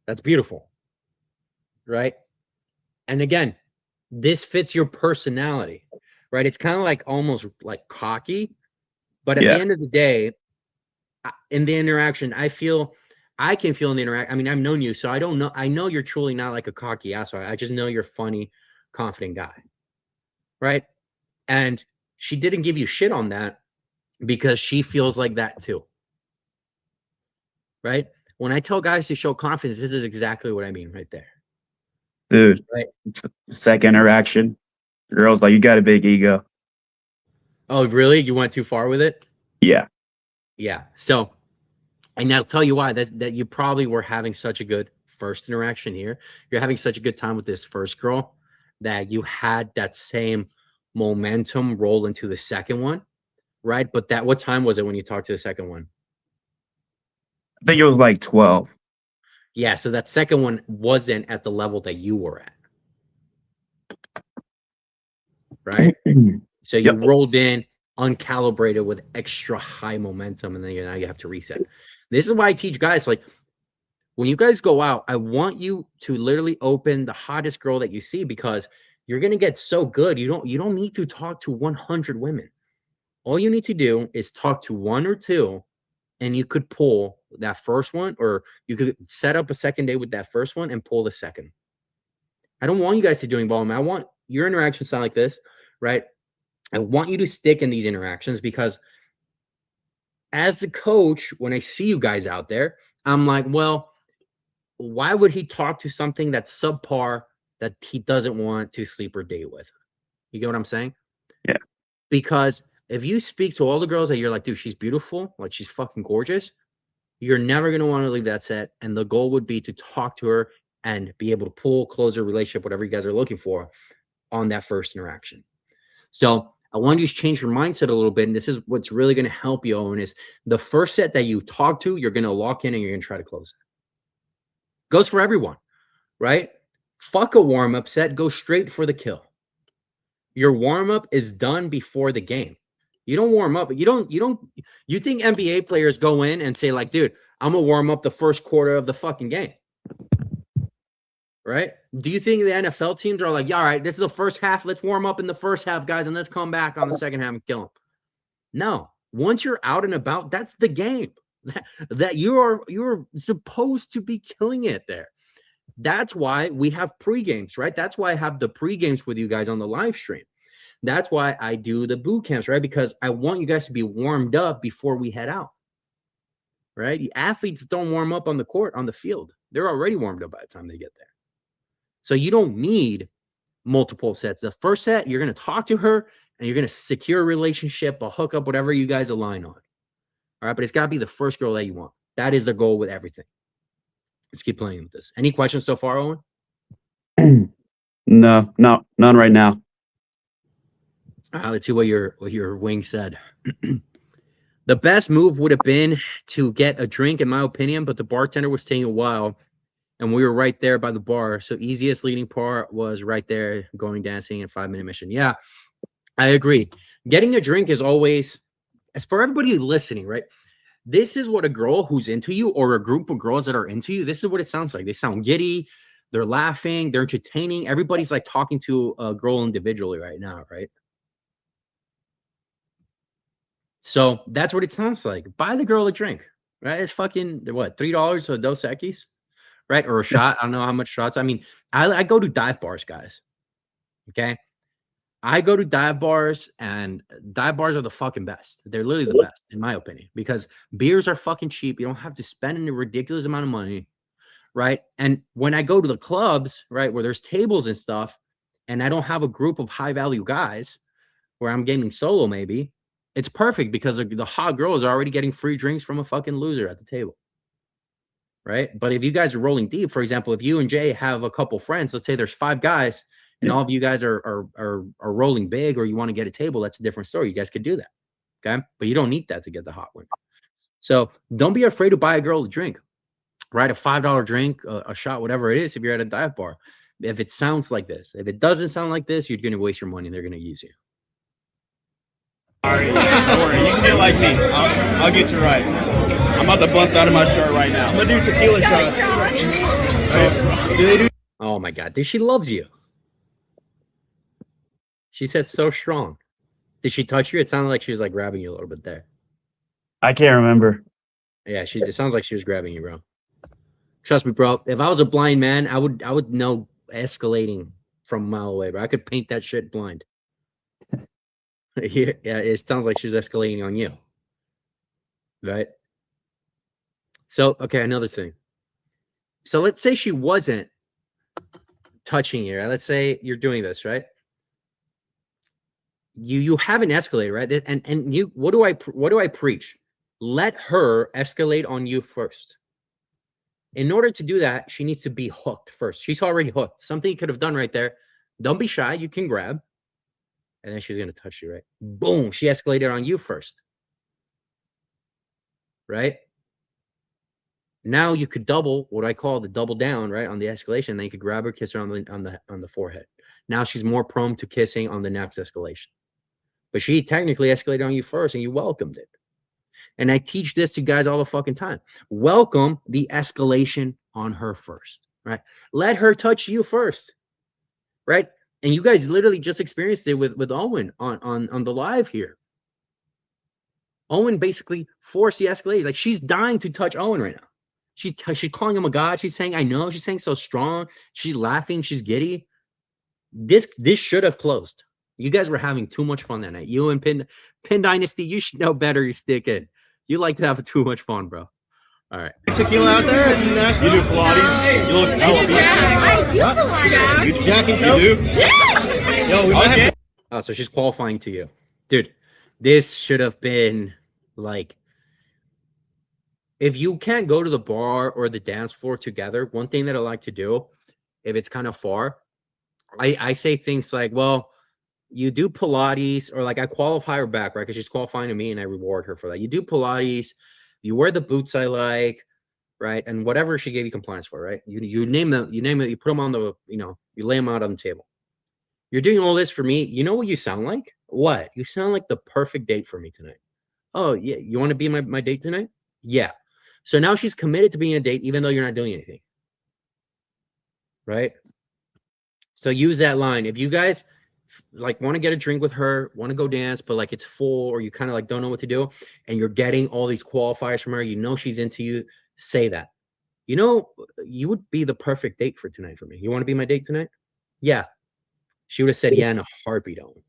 That's beautiful. Right? And again, this fits your personality, right? It's kind of like almost like cocky, but at the end of the day, in the interaction, I can feel in the interaction. I mean, I've known you, so I don't know. I know you're truly not like a cocky asshole. I just know you're a funny, confident guy, right? And she didn't give you shit on that because she feels like that too, right? When I tell guys to show confidence, this is exactly what I mean right there. Dude, right? Second interaction, the girl's like, you got a big ego. Oh, really? You went too far with it? Yeah. Yeah. So, and I'll tell you why. That you probably were having such a good first interaction here. You're having such a good time with this first girl that you had that same momentum roll into the second one, right? But what time was it when you talked to the second one? I think it was like 12. Yeah, so that second one wasn't at the level that you were at. Right? So you rolled in uncalibrated with extra high momentum, and then now you have to reset. This is why I teach guys, like, when you guys go out, I want you to literally open the hottest girl that you see, because you're going to get so good. You don't need to talk to 100 women. All you need to do is talk to one or two, and you could pull that first one, or you could set up a second date with that first one and pull the second. I don't want you guys to do involvement. I want your interactions sound like this, right? I want you to stick in these interactions, because as the coach, when I see you guys out there, I'm like, well, why would he talk to something that's subpar that he doesn't want to sleep or date with? You get what I'm saying? Yeah. Because if you speak to all the girls that you're like, dude, she's beautiful, like she's fucking gorgeous, you're never going to want to leave that set. And the goal would be to talk to her and be able to pull, close a relationship, whatever you guys are looking for on that first interaction. So I want you to change your mindset a little bit. And this is what's really going to help you, Owen, is the first set that you talk to, you're going to lock in and you're going to try to close it. Goes for everyone, right? Fuck a warm-up set. Go straight for the kill. Your warm-up is done before the game. You don't warm up. You think NBA players go in and say, like, dude, I'm going to warm up the first quarter of the fucking game. Right? Do you think the NFL teams are like, yeah, all right, this is the first half. Let's warm up in the first half, guys, and let's come back on the second half and kill them? No. Once you're out and about, that's the game. That you're supposed to be killing it there. That's why we have pre-games, right? That's why I have the pre-games with you guys on the live stream. That's why I do the boot camps, right? Because I want you guys to be warmed up before we head out, right? The athletes don't warm up on the court, on the field. They're already warmed up by the time they get there. So you don't need multiple sets. The first set, you're going to talk to her and you're going to secure a relationship, a hookup, whatever you guys align on. All right. But it's got to be the first girl that you want. That is the goal with everything. Let's keep playing with this. Any questions so far, Owen? No, none right now. Let's see what your wing said. The best move would have been to get a drink, in my opinion, but the bartender was taking a while. And we were right there by the bar. So easiest leading part was right there, going dancing and 5-minute mission. Yeah, I agree. Getting a drink is always, as for everybody listening, right? This is what a girl who's into you or a group of girls that are into you, this is what it sounds like. They sound giddy. They're laughing. They're entertaining. Everybody's like talking to a girl individually right now, right? So that's what it sounds like. Buy the girl a drink, right? It's fucking, what, $3 a Dos Equis? Right? Or a shot. I don't know how much shots. I mean, I go to dive bars, guys. Okay. I go to dive bars, and dive bars are the fucking best. They're literally the best, in my opinion, because beers are fucking cheap. You don't have to spend a ridiculous amount of money. Right. And when I go to the clubs, right, where there's tables and stuff, and I don't have a group of high value guys where I'm gaming solo, maybe it's perfect because the hot girls are already getting free drinks from a fucking loser at the table. Right. But if you guys are rolling deep, for example, if you and Jay have a couple friends, let's say there's 5 guys and all of you guys are rolling big, or you want to get a table, that's a different story. You guys could do that. Okay. But you don't need that to get the hot win. So don't be afraid to buy a girl a drink, right? A $5 drink, a shot, whatever it is, if you're at a dive bar. If it sounds like this, if it doesn't sound like this, you're going to waste your money and they're going to use you. All right, don't worry. You can get like me. I'll get you right. I'm about to bust out of my shirt right now. I'm gonna do tequila shots. Do they do? Oh my God, dude, she loves you. She said so strong. Did she touch you? It sounded like she was like grabbing you a little bit there. I can't remember. Yeah, it sounds like she was grabbing you, bro. Trust me, bro. If I was a blind man, I would know escalating from a mile away, bro. I could paint that shit blind. Yeah, it sounds like she's escalating on you. Right? So, okay, another thing. So let's say she wasn't touching you, right? Let's say you're doing this, right? You haven't escalated, right? And you, what do I preach? Let her escalate on you first. In order to do that, she needs to be hooked first. She's already hooked. Something you could have done right there. Don't be shy. You can grab. And then she's going to touch you, right? Boom. She escalated on you first. Right? Now you could double, what I call the double down, right? On the escalation. Then you could grab her, kiss her on the forehead. Now she's more prone to kissing on the next escalation. But she technically escalated on you first and you welcomed it. And I teach this to guys all the fucking time. Welcome the escalation on her first, right? Let her touch you first, right? And you guys literally just experienced it with Owen on the live here. Owen basically forced the escalation. Like, she's dying to touch Owen right now. She's calling him a god. She's saying, I know. She's saying so strong. She's laughing. She's giddy. This should have closed. You guys were having too much fun that night. You and Pin Dynasty, you should know better. You stick in. You like to have too much fun, bro. All right. Tequila out there in Nashville? You do Pilates? You look I do Pilates. You Jack and Coke? You do? Yes! Yo, we might have Oh, so she's qualifying to you. Dude, this should have been like, if you can't go to the bar or the dance floor together, one thing that I like to do, if it's kind of far, I say things like, well, you do Pilates, or like I qualify her back, right? Because she's qualifying to me and I reward her for that. You do Pilates, you wear the boots I like, right? And whatever she gave you compliance for, right? You name them, you put them on the, you lay them out on the table. You're doing all this for me. You know what you sound like? What? You sound like the perfect date for me tonight. Oh, yeah. You want to be my date tonight? Yeah. So now she's committed to being a date, even though you're not doing anything. Right? So use that line. If you guys like want to get a drink with her, want to go dance, but like it's full, or you kind of like don't know what to do, and you're getting all these qualifiers from her, she's into you, say that. you know, you would be the perfect date for tonight for me. You want to be my date tonight? Yeah. She would have said yeah in a heartbeat. Owen.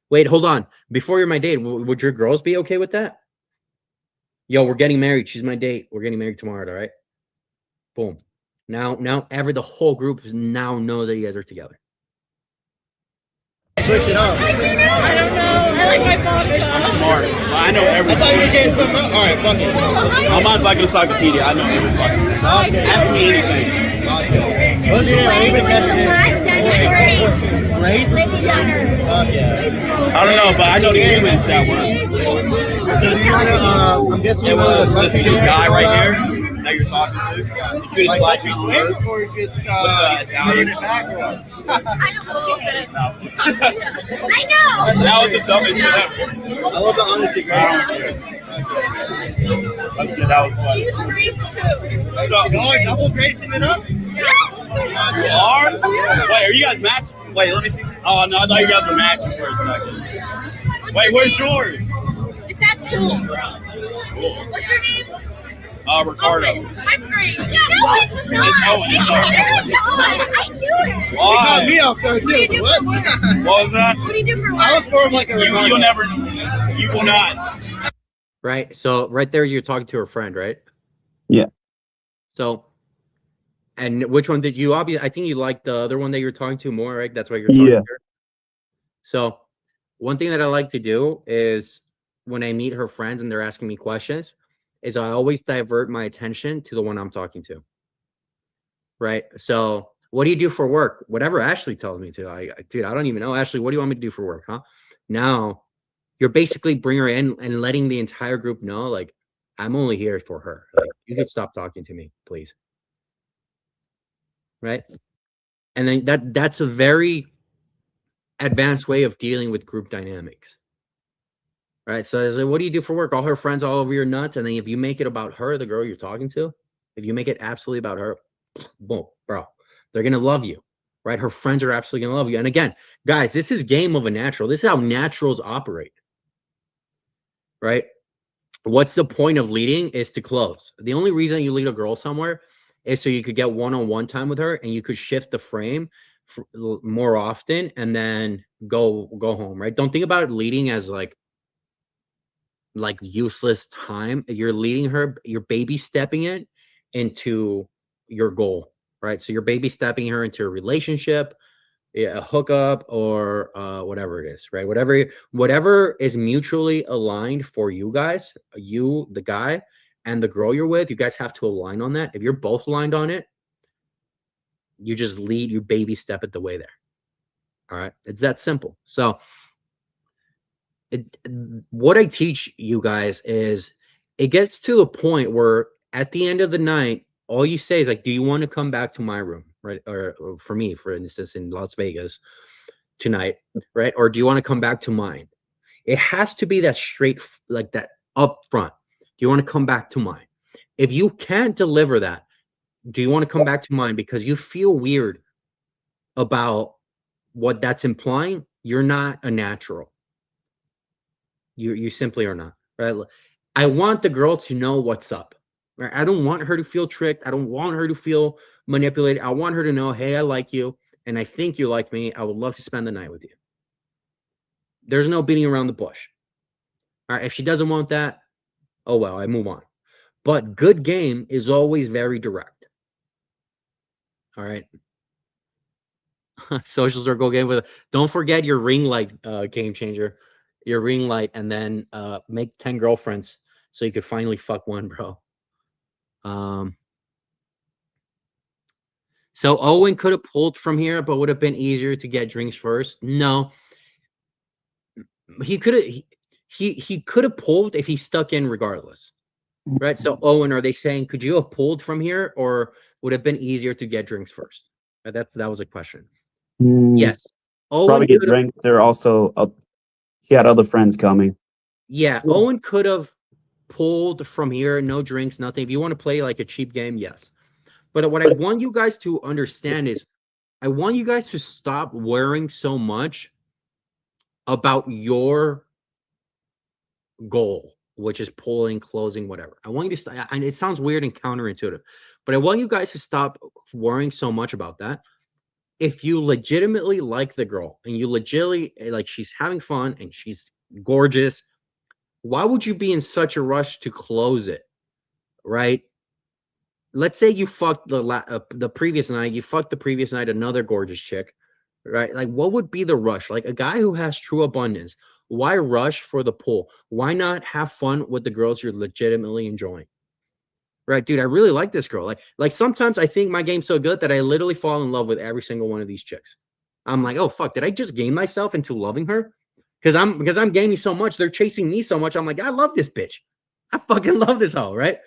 Wait, hold on. Before you're my date, would your girls be okay with that? Yo, we're getting married. She's my date. We're getting married tomorrow, all right? Boom. Now the whole group now knows that you guys are together. Switch it up. How'd you know? I don't know. I like my vodka. I'm smart. I know I everything. thought you were getting something else. All right, fuck it. I'm on like an encyclopedia. I know every fucking. Okay. Ask me anything. What's your name? I even catch your name. Last Grace. Grace? Fuck yeah. I don't know, but I know the humans that were. So do you want to, I'm guessing It you want was to this country cute dance guy and all right that? here that you're talking to. The cutest Like black country piece of swing earth. or just Italian. bringing it back or what? I know. That was the dumbest shit ever. I love the honesty, Grace. That was fun. She's Grace too. So, Y'all double gracing it up? Yes. you are? Wait, are you guys matching? Wait, let me see. Oh, no, I thought you guys were matching for a second. Wait, where's yours? It's at school. Cool. What's your name? Ricardo. I'm Grace. No, it's not. It's Owen, it's Owen. I knew it. You caught Why? me off guard too, so what? What was that? What do you do for I work? look for him like a Ricardo. You will not. Right? So right there you're talking to her friend, right? Yeah. So and which one did you obviously I think you like the other one that you're talking to more, right? That's why you're talking Yeah. to her. So one thing that I like to do is when I meet her friends and they're asking me questions, is I always divert my attention to the one I'm talking to. Right? So what do you do for work? Whatever Ashley tells me to. Dude, I don't even know. Ashley, what do you want me to do for work, huh? Now you're basically bring her in and letting the entire group know, like, I'm only here for her. Like, you could stop talking to me, please. Right? And then that's a very advanced way of dealing with group dynamics. Right? So it's like, what do you do for work? All her friends all over your nuts. And then if you make it about her, the girl you're talking to, if you make it absolutely about her, boom, bro, they're going to love you. Right? Her friends are absolutely going to love you. And again, guys, this is game of a natural. This is how naturals operate. Right? What's the point of leading is to close. The only reason you lead a girl somewhere is so you could get one-on-one time with her and you could shift the frame more often and then go home, right? Don't think about it leading as like useless time. You're leading her, you're baby stepping it into your goal, right? So you're baby stepping her into a relationship, a hookup, or whatever it is, right? Whatever is mutually aligned for you guys, you, the guy, and the girl you're with, you guys have to align on that. If you're both aligned on it, you just lead, you baby step it the way there. All right, it's that simple. So what I teach you guys is it gets to a point where at the end of the night, all you say is like, do you want to come back to my room, right? Or for me, for instance, in Las Vegas tonight, right? Or do you want to come back to mine? It has to be that straight, like that up front. Do you want to come back to mine? If you can't deliver that, do you want to come back to mine because you feel weird about what that's implying? You're not a natural. You simply are not, right? I want the girl to know what's up. Right? I don't want her to feel tricked. I don't want her to feel manipulated. I want her to know, hey, I like you, and I think you like me. I would love to spend the night with you. There's no beating around the bush. All right, if she doesn't want that, oh well, I move on. But good game is always very direct. All right. Social circle game with. Don't forget your ring light game changer. Your ring light, and then make 10 girlfriends so you could finally fuck one, bro. So Owen could have pulled from here, but would have been easier to get drinks first. No, he could have. He could have pulled if he stuck in regardless, right? So Owen, are they saying could you have pulled from here, or would have been easier to get drinks first? That was a question. Yes, Owen Probably get could have. drinks. They're also he had other friends coming. Yeah, Owen could have pulled from here, no drinks, nothing. If you want to play like a cheap game, yes. But what I want you guys to understand is I want you guys to stop worrying so much about your goal, which is pulling, closing, whatever. I want you to and it sounds weird and counterintuitive, But I want you guys to stop worrying so much about that. If you legitimately like the girl and you legitimately like she's having fun and she's gorgeous, why would you be in such a rush to close it, right? Let's say you fucked the previous night, you fucked the previous night another gorgeous chick, right? Like, what would be the rush? Like a guy who has true abundance, why rush for the pull? Why not have fun with the girls you're legitimately enjoying? Right, dude, I really like this girl. Like sometimes I think my game's so good that I literally fall in love with every single one of these chicks. I'm like, oh fuck, did I just game myself into loving her? Because I'm gaming so much, they're chasing me so much. I'm like, I love this bitch. I fucking love this hoe, right?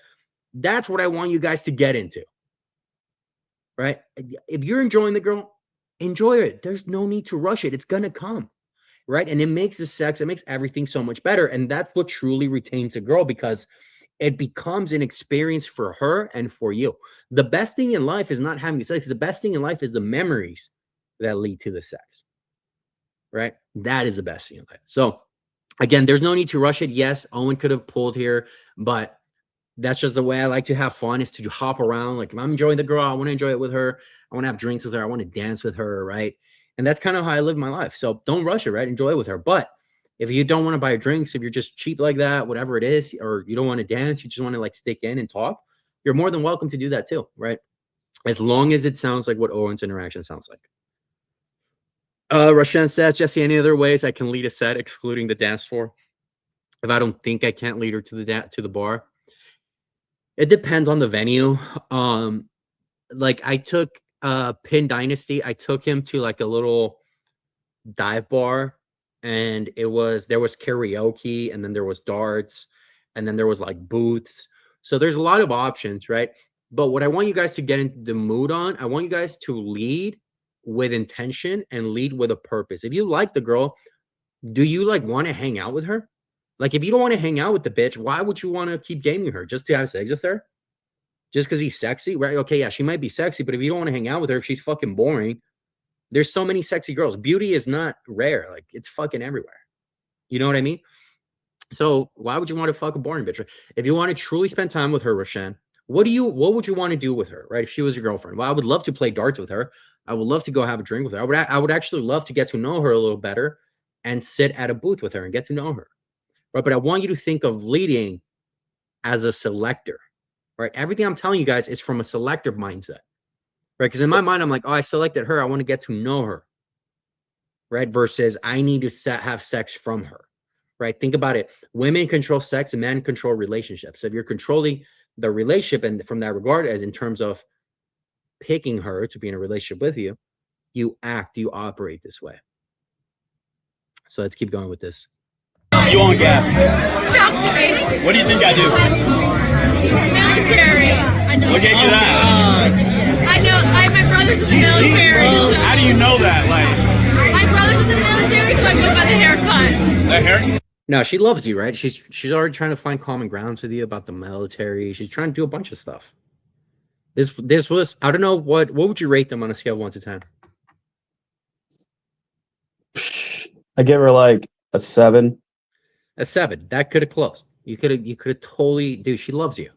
That's what I want you guys to get into. Right? If you're enjoying the girl, enjoy it. There's no need to rush it. It's gonna come. Right? And it makes the sex, it makes everything so much better. And that's what truly retains a girl, because it becomes an experience for her and for you. The best thing in life is not having sex. The best thing in life is the memories that lead to the sex, right? That is the best thing in life. So again, there's no need to rush it. Yes, Owen could have pulled here, but that's just the way I like to have fun, is to hop around. Like if I'm enjoying the girl, I want to enjoy it with her. I want to have drinks with her. I want to dance with her, right? And that's kind of how I live my life. So don't rush it, right? Enjoy it with her. But if you don't want to buy drinks, if you're just cheap like that, whatever it is, or you don't want to dance, you just want to like stick in and talk, you're more than welcome to do that too, right? As long as it sounds like what Owen's interaction sounds like. Rashan says, Jesse, any other ways I can lead a set excluding the dance floor? If I don't think I can't lead her to the bar, it depends on the venue. Like I took Pin Dynasty, I took him to like a little dive bar, and there was karaoke, and then there was darts, and then there was like booths. So there's a lot of options, right? But what I want you guys to get into the mood on, I want you guys to lead with intention and lead with a purpose. If you like the girl, do you like want to hang out with her? Like if you don't want to hang out with the bitch, why would you want to keep gaming her? Just to have sex with her? Just because he's sexy, right? Okay, yeah, she might be sexy, but if you don't want to hang out with her, if she's fucking boring, there's so many sexy girls. Beauty is not rare. Like it's fucking everywhere. You know what I mean? So why would you want to fuck a boring bitch? If you want to truly spend time with her, Roshan, what would you want to do with her, right? If she was your girlfriend, well, I would love to play darts with her. I would love to go have a drink with her. I would actually love to get to know her a little better and sit at a booth with her and get to know her. Right? But I want you to think of leading as a selector, right? Everything I'm telling you guys is from a selector mindset. Right? Because in my mind, I'm like, oh, I selected her. I want to get to know her. Right? Versus I need to have sex from her. Right? Think about it. Women control sex and men control relationships. So if you're controlling the relationship, and from that regard, as in terms of picking her to be in a relationship with you, you operate this way. So let's keep going with this. You on gas? Talk to me. What do you think I do? Military. I know. What gave you that? I know. My brother's in the military. So How do you know that? Like, my brother's in the military, so I go by the haircut. the hair? No, she loves you, right? She's already trying to find common grounds with you about the military. She's trying to do a bunch of stuff. This was, I don't know, what would you rate them on a scale of 1 to 10? I give her like a 7. A 7. That could have closed. You could have totally, dude, she loves you.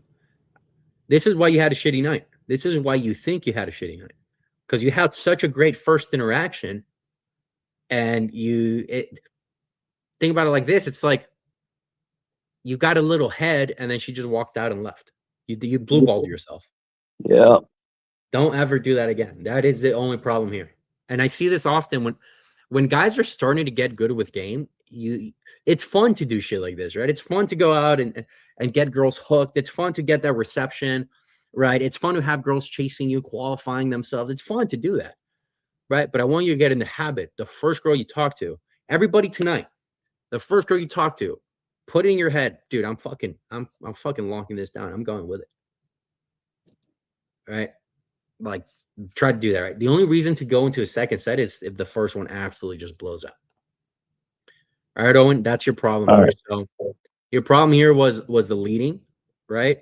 This is why you had a shitty night. This is why you think you had a shitty night. Because you had such a great first interaction, and think about it like this. It's like you got a little head, and then she just walked out and left. You blue-balled yourself. Yeah. Don't ever do that again. That is the only problem here. And I see this often when guys are starting to get good with game. It's fun to do shit like this, right? It's fun to go out and get girls hooked. It's fun to get that reception, right? It's fun to have girls chasing you, qualifying themselves. It's fun to do that, right? But I want you to get in the habit. The first girl you talk to, everybody tonight, the first girl you talk to, put it in your head, dude, I'm fucking locking this down. I'm going with it. Right? Like, try to do that, right? The only reason to go into a second set is if the first one absolutely just blows up. All right, Owen, that's your problem here. Right. So your problem here was the leading, right?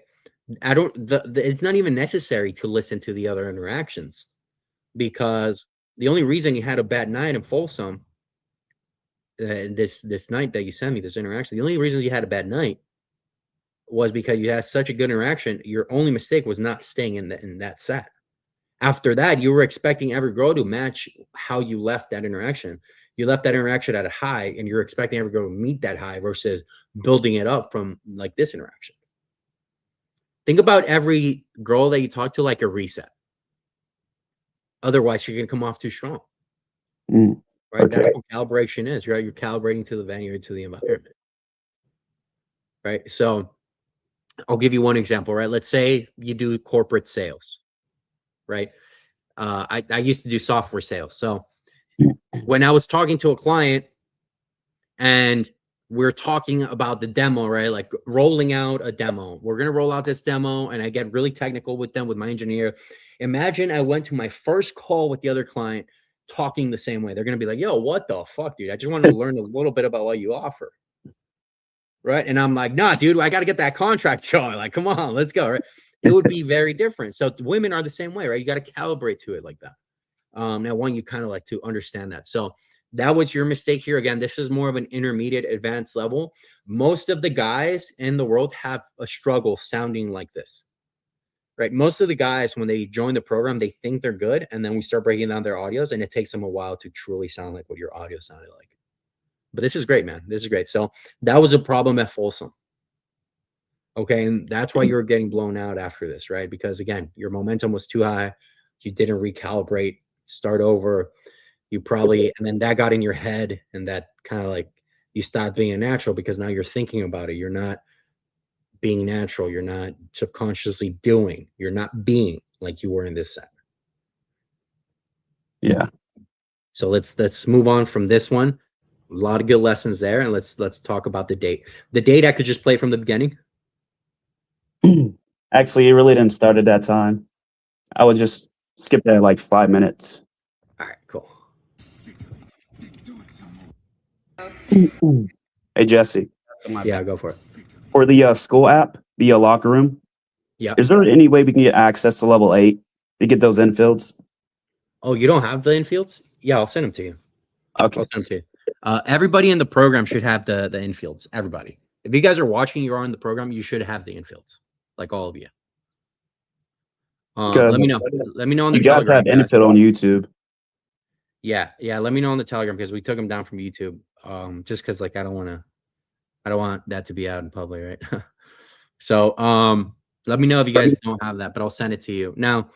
It's not even necessary to listen to the other interactions, because the only reason you had a bad night in Folsom, this night that you sent me, this interaction, the only reason you had a bad night was because you had such a good interaction. Your only mistake was not staying in that set. After that, you were expecting every girl to match how you left that interaction. You left that interaction at a high, and you're expecting every girl to meet that high versus building it up from like this interaction. Think about every girl that you talk to like a reset. Otherwise, you're going to come off too strong. Mm, Right? okay. That's what calibration is, right? You're calibrating to the venue, to the environment. Right? So I'll give you one example, right? Let's say you do corporate sales, right? I used to do software sales. So when I was talking to a client and we're talking about the demo, right? Like rolling out a demo. We're going to roll out this demo, and I get really technical with them, with my engineer. Imagine I went to my first call with the other client talking the same way. They're going to be like, yo, what the fuck, dude? I just wanted to learn a little bit about what you offer. Right? And I'm like, nah, dude, I got to get that contract going. Like, come on, let's go. Right? It would be very different. So women are the same way, right? You got to calibrate to it like that. Now, one, you kind of like to understand that. So that was your mistake here. Again, this is more of an intermediate advanced level. Most of the guys in the world have a struggle sounding like this, right? Most of the guys, when they join the program, they think they're good. And then we start breaking down their audios, and it takes them a while to truly sound like what your audio sounded like. But this is great, man. This is great. So that was a problem at Folsom. Okay. And that's why you were getting blown out after this, right? Because again, your momentum was too high. You didn't recalibrate, start over. You probably, and then that got in your head, and that kind of like you stopped being a natural because now you're thinking about it. You're not being natural. You're not subconsciously doing. You're not being like you were in this set. Yeah. So let's move on from this one. A lot of good lessons there, and let's talk about the date. The date I could just play from the beginning. Actually, it really didn't start at that time. I would just skip that like 5 minutes. All right, cool. Hey, Jesse. Yeah, go for it. For the school app, the locker room, Yeah. is there any way we can get access to level 8 to get those infields? Oh, you don't have the infields? Yeah, I'll send them to you. Okay. I'll send them to you. Everybody in the program should have the infields. Everybody. If you guys are watching, you are in the program, you should have the infields, like all of you. Let me know. Let me know on the You guys Telegram. have infield on YouTube. Yeah. Let me know on the Telegram because we took them down from YouTube. Just because like I don't want that to be out in public, right? So let me know if you guys don't have that, but I'll send it to you. Now,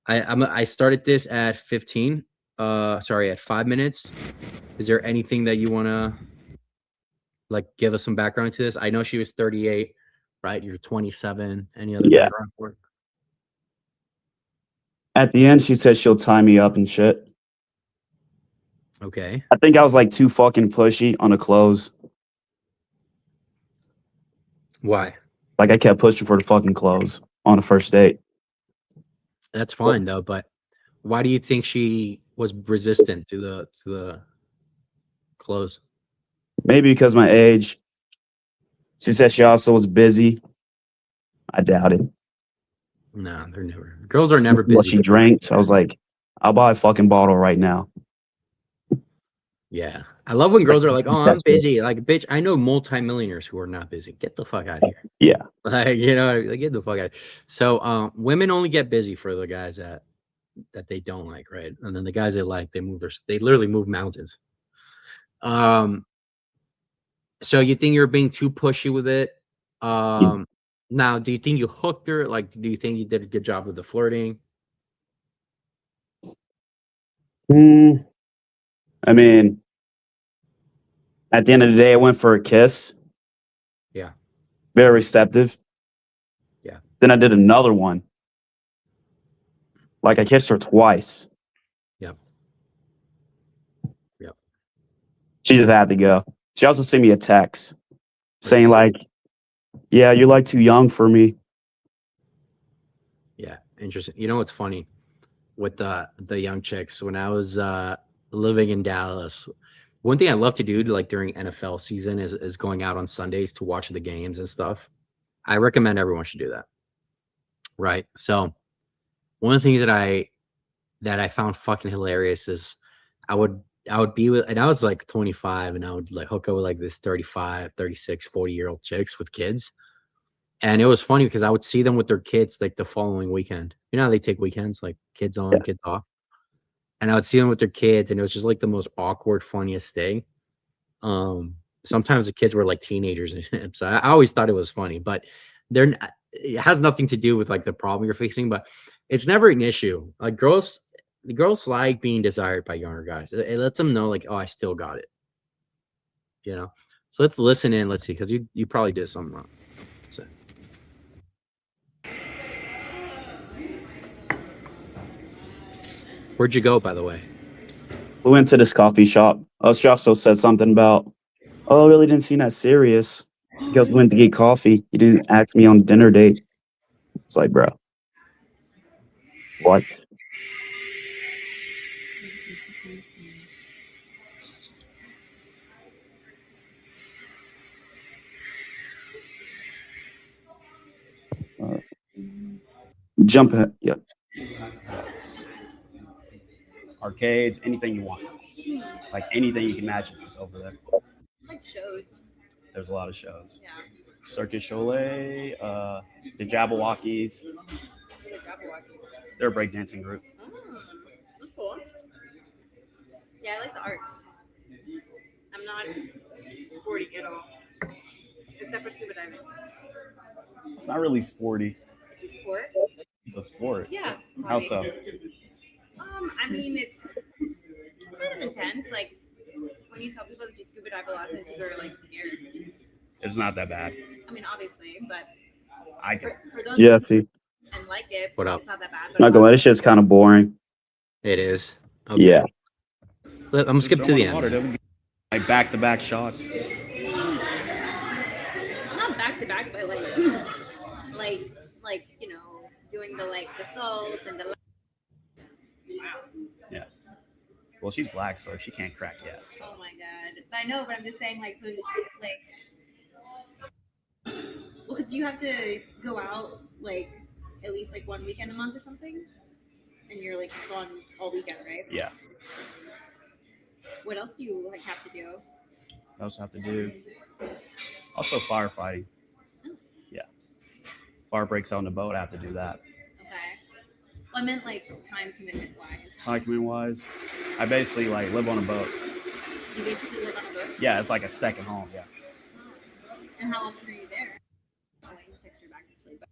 I started this at 15. Sorry, at 5 minutes. Is there anything that you wanna like give us some background to this? I know she was 38, right? You're 27. Any other background for it? At the end, she said she'll tie me up and shit. Okay. I think I was like too fucking pushy on the close. Why? Like I kept pushing for the fucking close on the first date. That's fine though, but why do you think she was resistant to the close? Maybe because my age. She said she also was busy. I doubt it. No, they're never. Girls are never busy. Well, she drank, so I was like, I'll buy a fucking bottle right now. Yeah. I love when girls are like, oh, I'm busy. Like, bitch, I know multimillionaires who are not busy. Get the fuck out of here. Yeah. Like, you know, like, get the fuck out. So women only get busy for the guys that they don't like, right? And then the guys they like, they literally move mountains. So you think you're being too pushy with it? Now, do you think you hooked her? Like, do you think you did a good job with the flirting? I mean, at the end of the day, I went for a kiss. Yeah. Very receptive. Yeah. Then I did another one. Like I kissed her twice. Yep. Yep. She just had to go. She also sent me a text saying like, yeah, you're like too young for me. Yeah. Interesting. You know what's funny with the young chicks? When I was living in Dallas, one thing I love to do like during NFL season is going out on Sundays to watch the games and stuff. I recommend everyone should do that. Right. So one of the things that I found fucking hilarious is I would be with, and I was like 25 and I would like hook up with like this 35, 36, 40-year-old chicks with kids. And it was funny because I would see them with their kids like the following weekend. You know how they take weekends, like kids on, Yeah. kids off. And I would see them with their kids, and it was just like the most awkward, funniest thing. Sometimes the kids were like teenagers, and so I always thought it was funny, but it has nothing to do with like the problem you're facing, but it's never an issue. Like the girls like being desired by younger guys. It lets them know like, oh, I still got it. You know. So let's listen in. Let's see, because you probably did something wrong. So. Where'd you go, by the way? We went to this coffee shop. Us also said something about, oh, I really didn't seem that serious. Because we went to get coffee. You didn't ask me on dinner date. It's like, bro. What? Jump ahead. Yeah. Arcades, anything you want. Like anything you can imagine is over there. Like shows. There's a lot of shows. Yeah. Circus Cholet, the Jabberwockies. They're a breakdancing group. That's cool. Yeah, I like the arts. I'm not sporty at all, except for scuba diving. It's not really sporty. It's a sport. It's a sport. Yeah. How so? I mean, it's kind of intense. Like when you tell people that you scuba dive, a lot of times people are like scared. It's not that bad. I mean, obviously, but I can. for those Yeah, of us see. and like it, What up? it's not that bad. But Not gonna lie, this shit's kind of boring. It is. Okay. Yeah. I'm gonna skip to the end. Water, like back-to-back shots. Not back to back, but like you know, doing the salts and the. Yeah. Well, she's black, so she can't crack yet. So. Oh my god! I know, but I'm just saying, like, so, like, well, because you have to go out like at least like one weekend a month or something, and you're like gone all weekend, right? Yeah. What else do you like have to do? I also have to do. Also firefighting. Yeah. Fire breaks out on the boat. I have to do that. Okay. Well, I meant like time commitment wise. Time commitment wise, I basically like live on a boat. You basically live on a boat. Yeah, it's like a second home. Yeah. And how often are you there? Oh, I just text you back actually, but.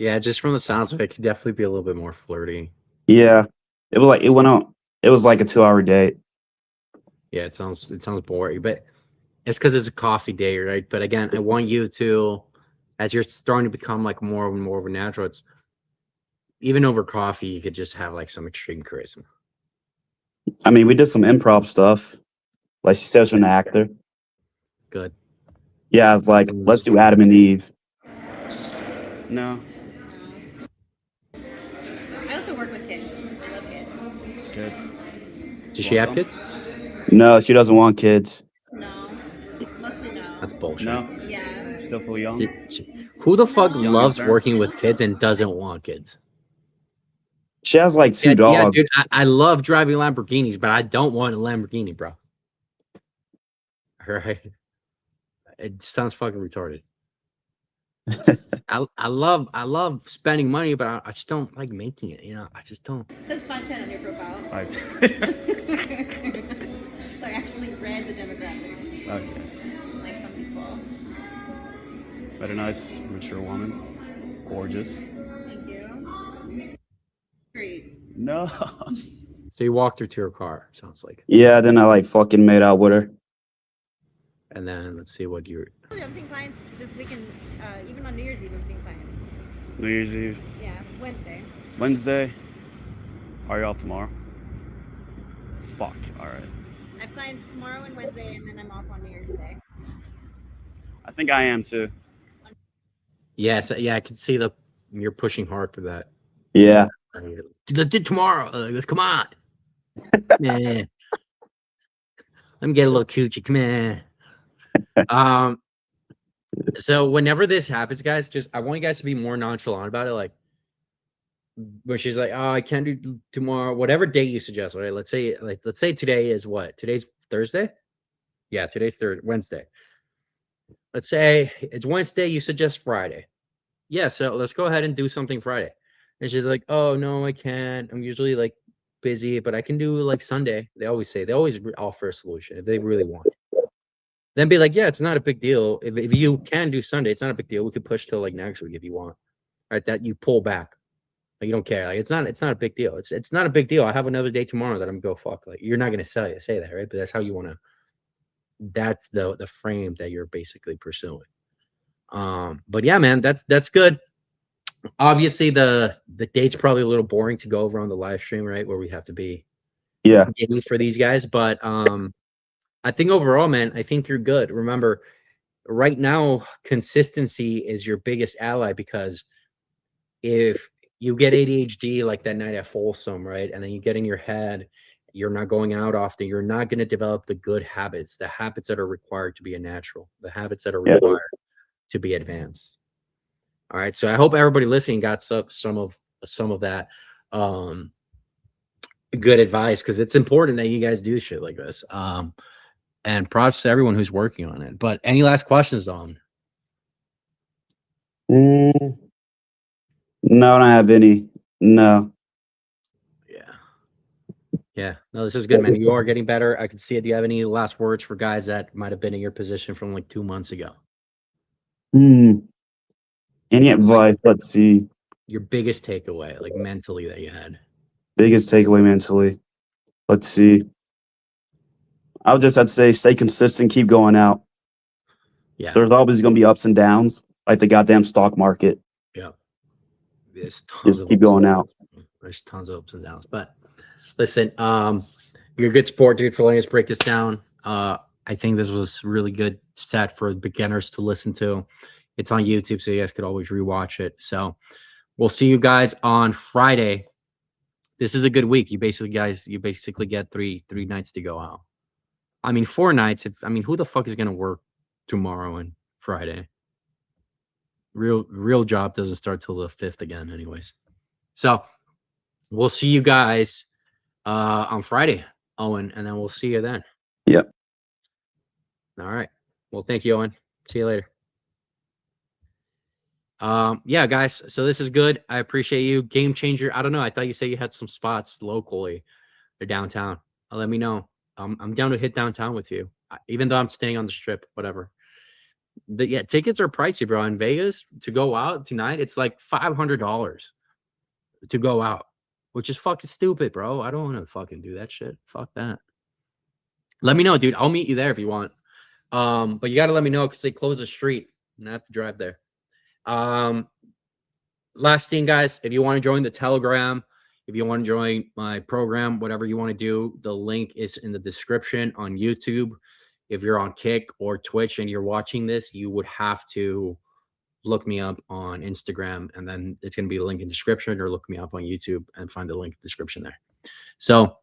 Yeah, just from the sounds of it, could definitely be a little bit more flirty. Yeah. It was like, it went on. It was like a 2-hour date. Yeah, it sounds boring, but it's because it's a coffee day, right? But again, I want you to, as you're starting to become like more and more of a natural, it's even over coffee, you could just have like some extreme charisma. I mean, we did some improv stuff. Like she says, she's an actor. Good. Yeah, I was like, let's do Adam and Eve. No. I also work with kids. I love kids. Kids. Does she have kids? No, she doesn't want kids. No. Mostly no. That's bullshit. No. Yeah. Still feel young. Who the fuck Young loves intern. working with kids and doesn't want kids? She has like 2 Yeah, dogs. dude, I love driving Lamborghinis, but I don't want a Lamborghini, bro. All right. It sounds fucking retarded. I love spending money, but I just don't like making it. You know, I just don't. It says 5'10" on your profile. Right. So I actually read the demographics. Okay. Like some people. But a nice, mature woman. Gorgeous. Thank you. Great. No. So you walked her to her car. Sounds like. Yeah, then I like fucking made out with her. And then let's see what you're. I'm seeing clients this weekend, even on New Year's Eve, I'm seeing clients. New Year's Eve. Yeah, Wednesday. Wednesday. Are you off tomorrow? Fuck. All right. I have clients tomorrow and Wednesday, and then I'm off on New Year's Day. I think I am too. Yes, yeah, I can see you're pushing hard for that. Yeah. Let's do tomorrow. Let's come on. Man. Let me get a little coochie. Come on. So whenever this happens, guys, I want you guys to be more nonchalant about it. Like, where she's like, "Oh, I can't do tomorrow." Whatever date you suggest, right? Let's say today is what? Today's Thursday. Yeah, today's Wednesday. let's say it's Wednesday, you suggest Friday. Yeah, so let's go ahead and do something Friday. And she's like, oh no, I can't. I'm usually like busy, but I can do like Sunday. They always offer a solution if they really want. Then be like, yeah, it's not a big deal. If you can do Sunday, it's not a big deal. We could push till like next week if you want. Right? That you pull back. Like you don't care. Like it's not a big deal. It's not a big deal. I have another day tomorrow that I'm gonna go fuck. Like you're not gonna say that, right? But that's how you wanna that's the frame that you're basically pursuing. But yeah, man, that's good. Obviously the date's probably a little boring to go over on the live stream, right? Where we have to be Yeah. giddy for these guys. But I think overall, man, I think you're good. Remember, right now, consistency is your biggest ally because if you get ADHD like that night at Folsom, right? And then you get in your head, you're not going out often, you're not going to develop the good habits, the habits that are required to be a natural, the habits that are Yeah. required to be advanced. All right. So I hope everybody listening got some of that good advice because it's important that you guys do shit like this. And props to everyone who's working on it. But any last questions on? No, I don't have any. No. Yeah. No, this is good, man. You are getting better. I can see it. Do you have any last words for guys that might have been in your position from like 2 months ago? Any advice? Let's see. Your biggest takeaway, like mentally, that you had. Biggest takeaway mentally. Let's see. I would just have to say stay consistent, keep going out. Yeah. There's always going to be ups and downs, like the goddamn stock market. Yeah. There's tons Just of keep going out. There's tons of ups and downs. But listen, you're a good sport, dude, for letting us break this down. I think this was really good set for beginners to listen to. It's on YouTube, so you guys could always rewatch it. So we'll see you guys on Friday. This is a good week. You basically get three nights to go out. I mean, 4 nights. Who the fuck is gonna work tomorrow and Friday? Real job doesn't start till the 5th again, anyways. So we'll see you guys on Friday, Owen, and then we'll see you then. Yep. All right. Well, thank you, Owen. See you later. Yeah, guys. So this is good. I appreciate you. Game changer. I don't know. I thought you said you had some spots locally or downtown. Let me know. I'm down to hit downtown with you, even though I'm staying on the strip. Whatever. Yeah, tickets are pricey, bro. In Vegas to go out tonight, it's like $500 to go out, which is fucking stupid, bro. I don't want to fucking do that shit. Fuck that. Let me know, dude. I'll meet you there if you want. But you gotta let me know because they close the street and I have to drive there. Last thing, guys, if you want to join the Telegram, if you want to join my program, whatever you want to do, the link is in the description on YouTube. If you're on Kick or Twitch and you're watching this, you would have to look me up on Instagram, and then it's going to be a link in the description, or look me up on YouTube and find the link in the description there. So,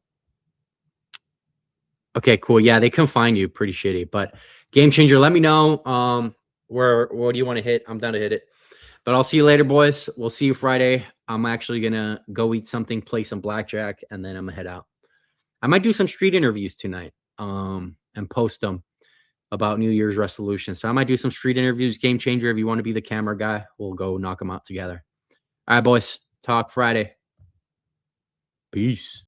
okay, cool. Yeah, they can find you pretty shitty, but Game Changer, let me know what do you want to hit. I'm down to hit it. But I'll see you later, boys. We'll see you Friday. I'm actually going to go eat something, play some blackjack, and then I'm going to head out. I might do some street interviews tonight and post them about New Year's resolutions. So I might do some street interviews. Game Changer, if you want to be the camera guy, we'll go knock them out together. All right, boys. Talk Friday. Peace.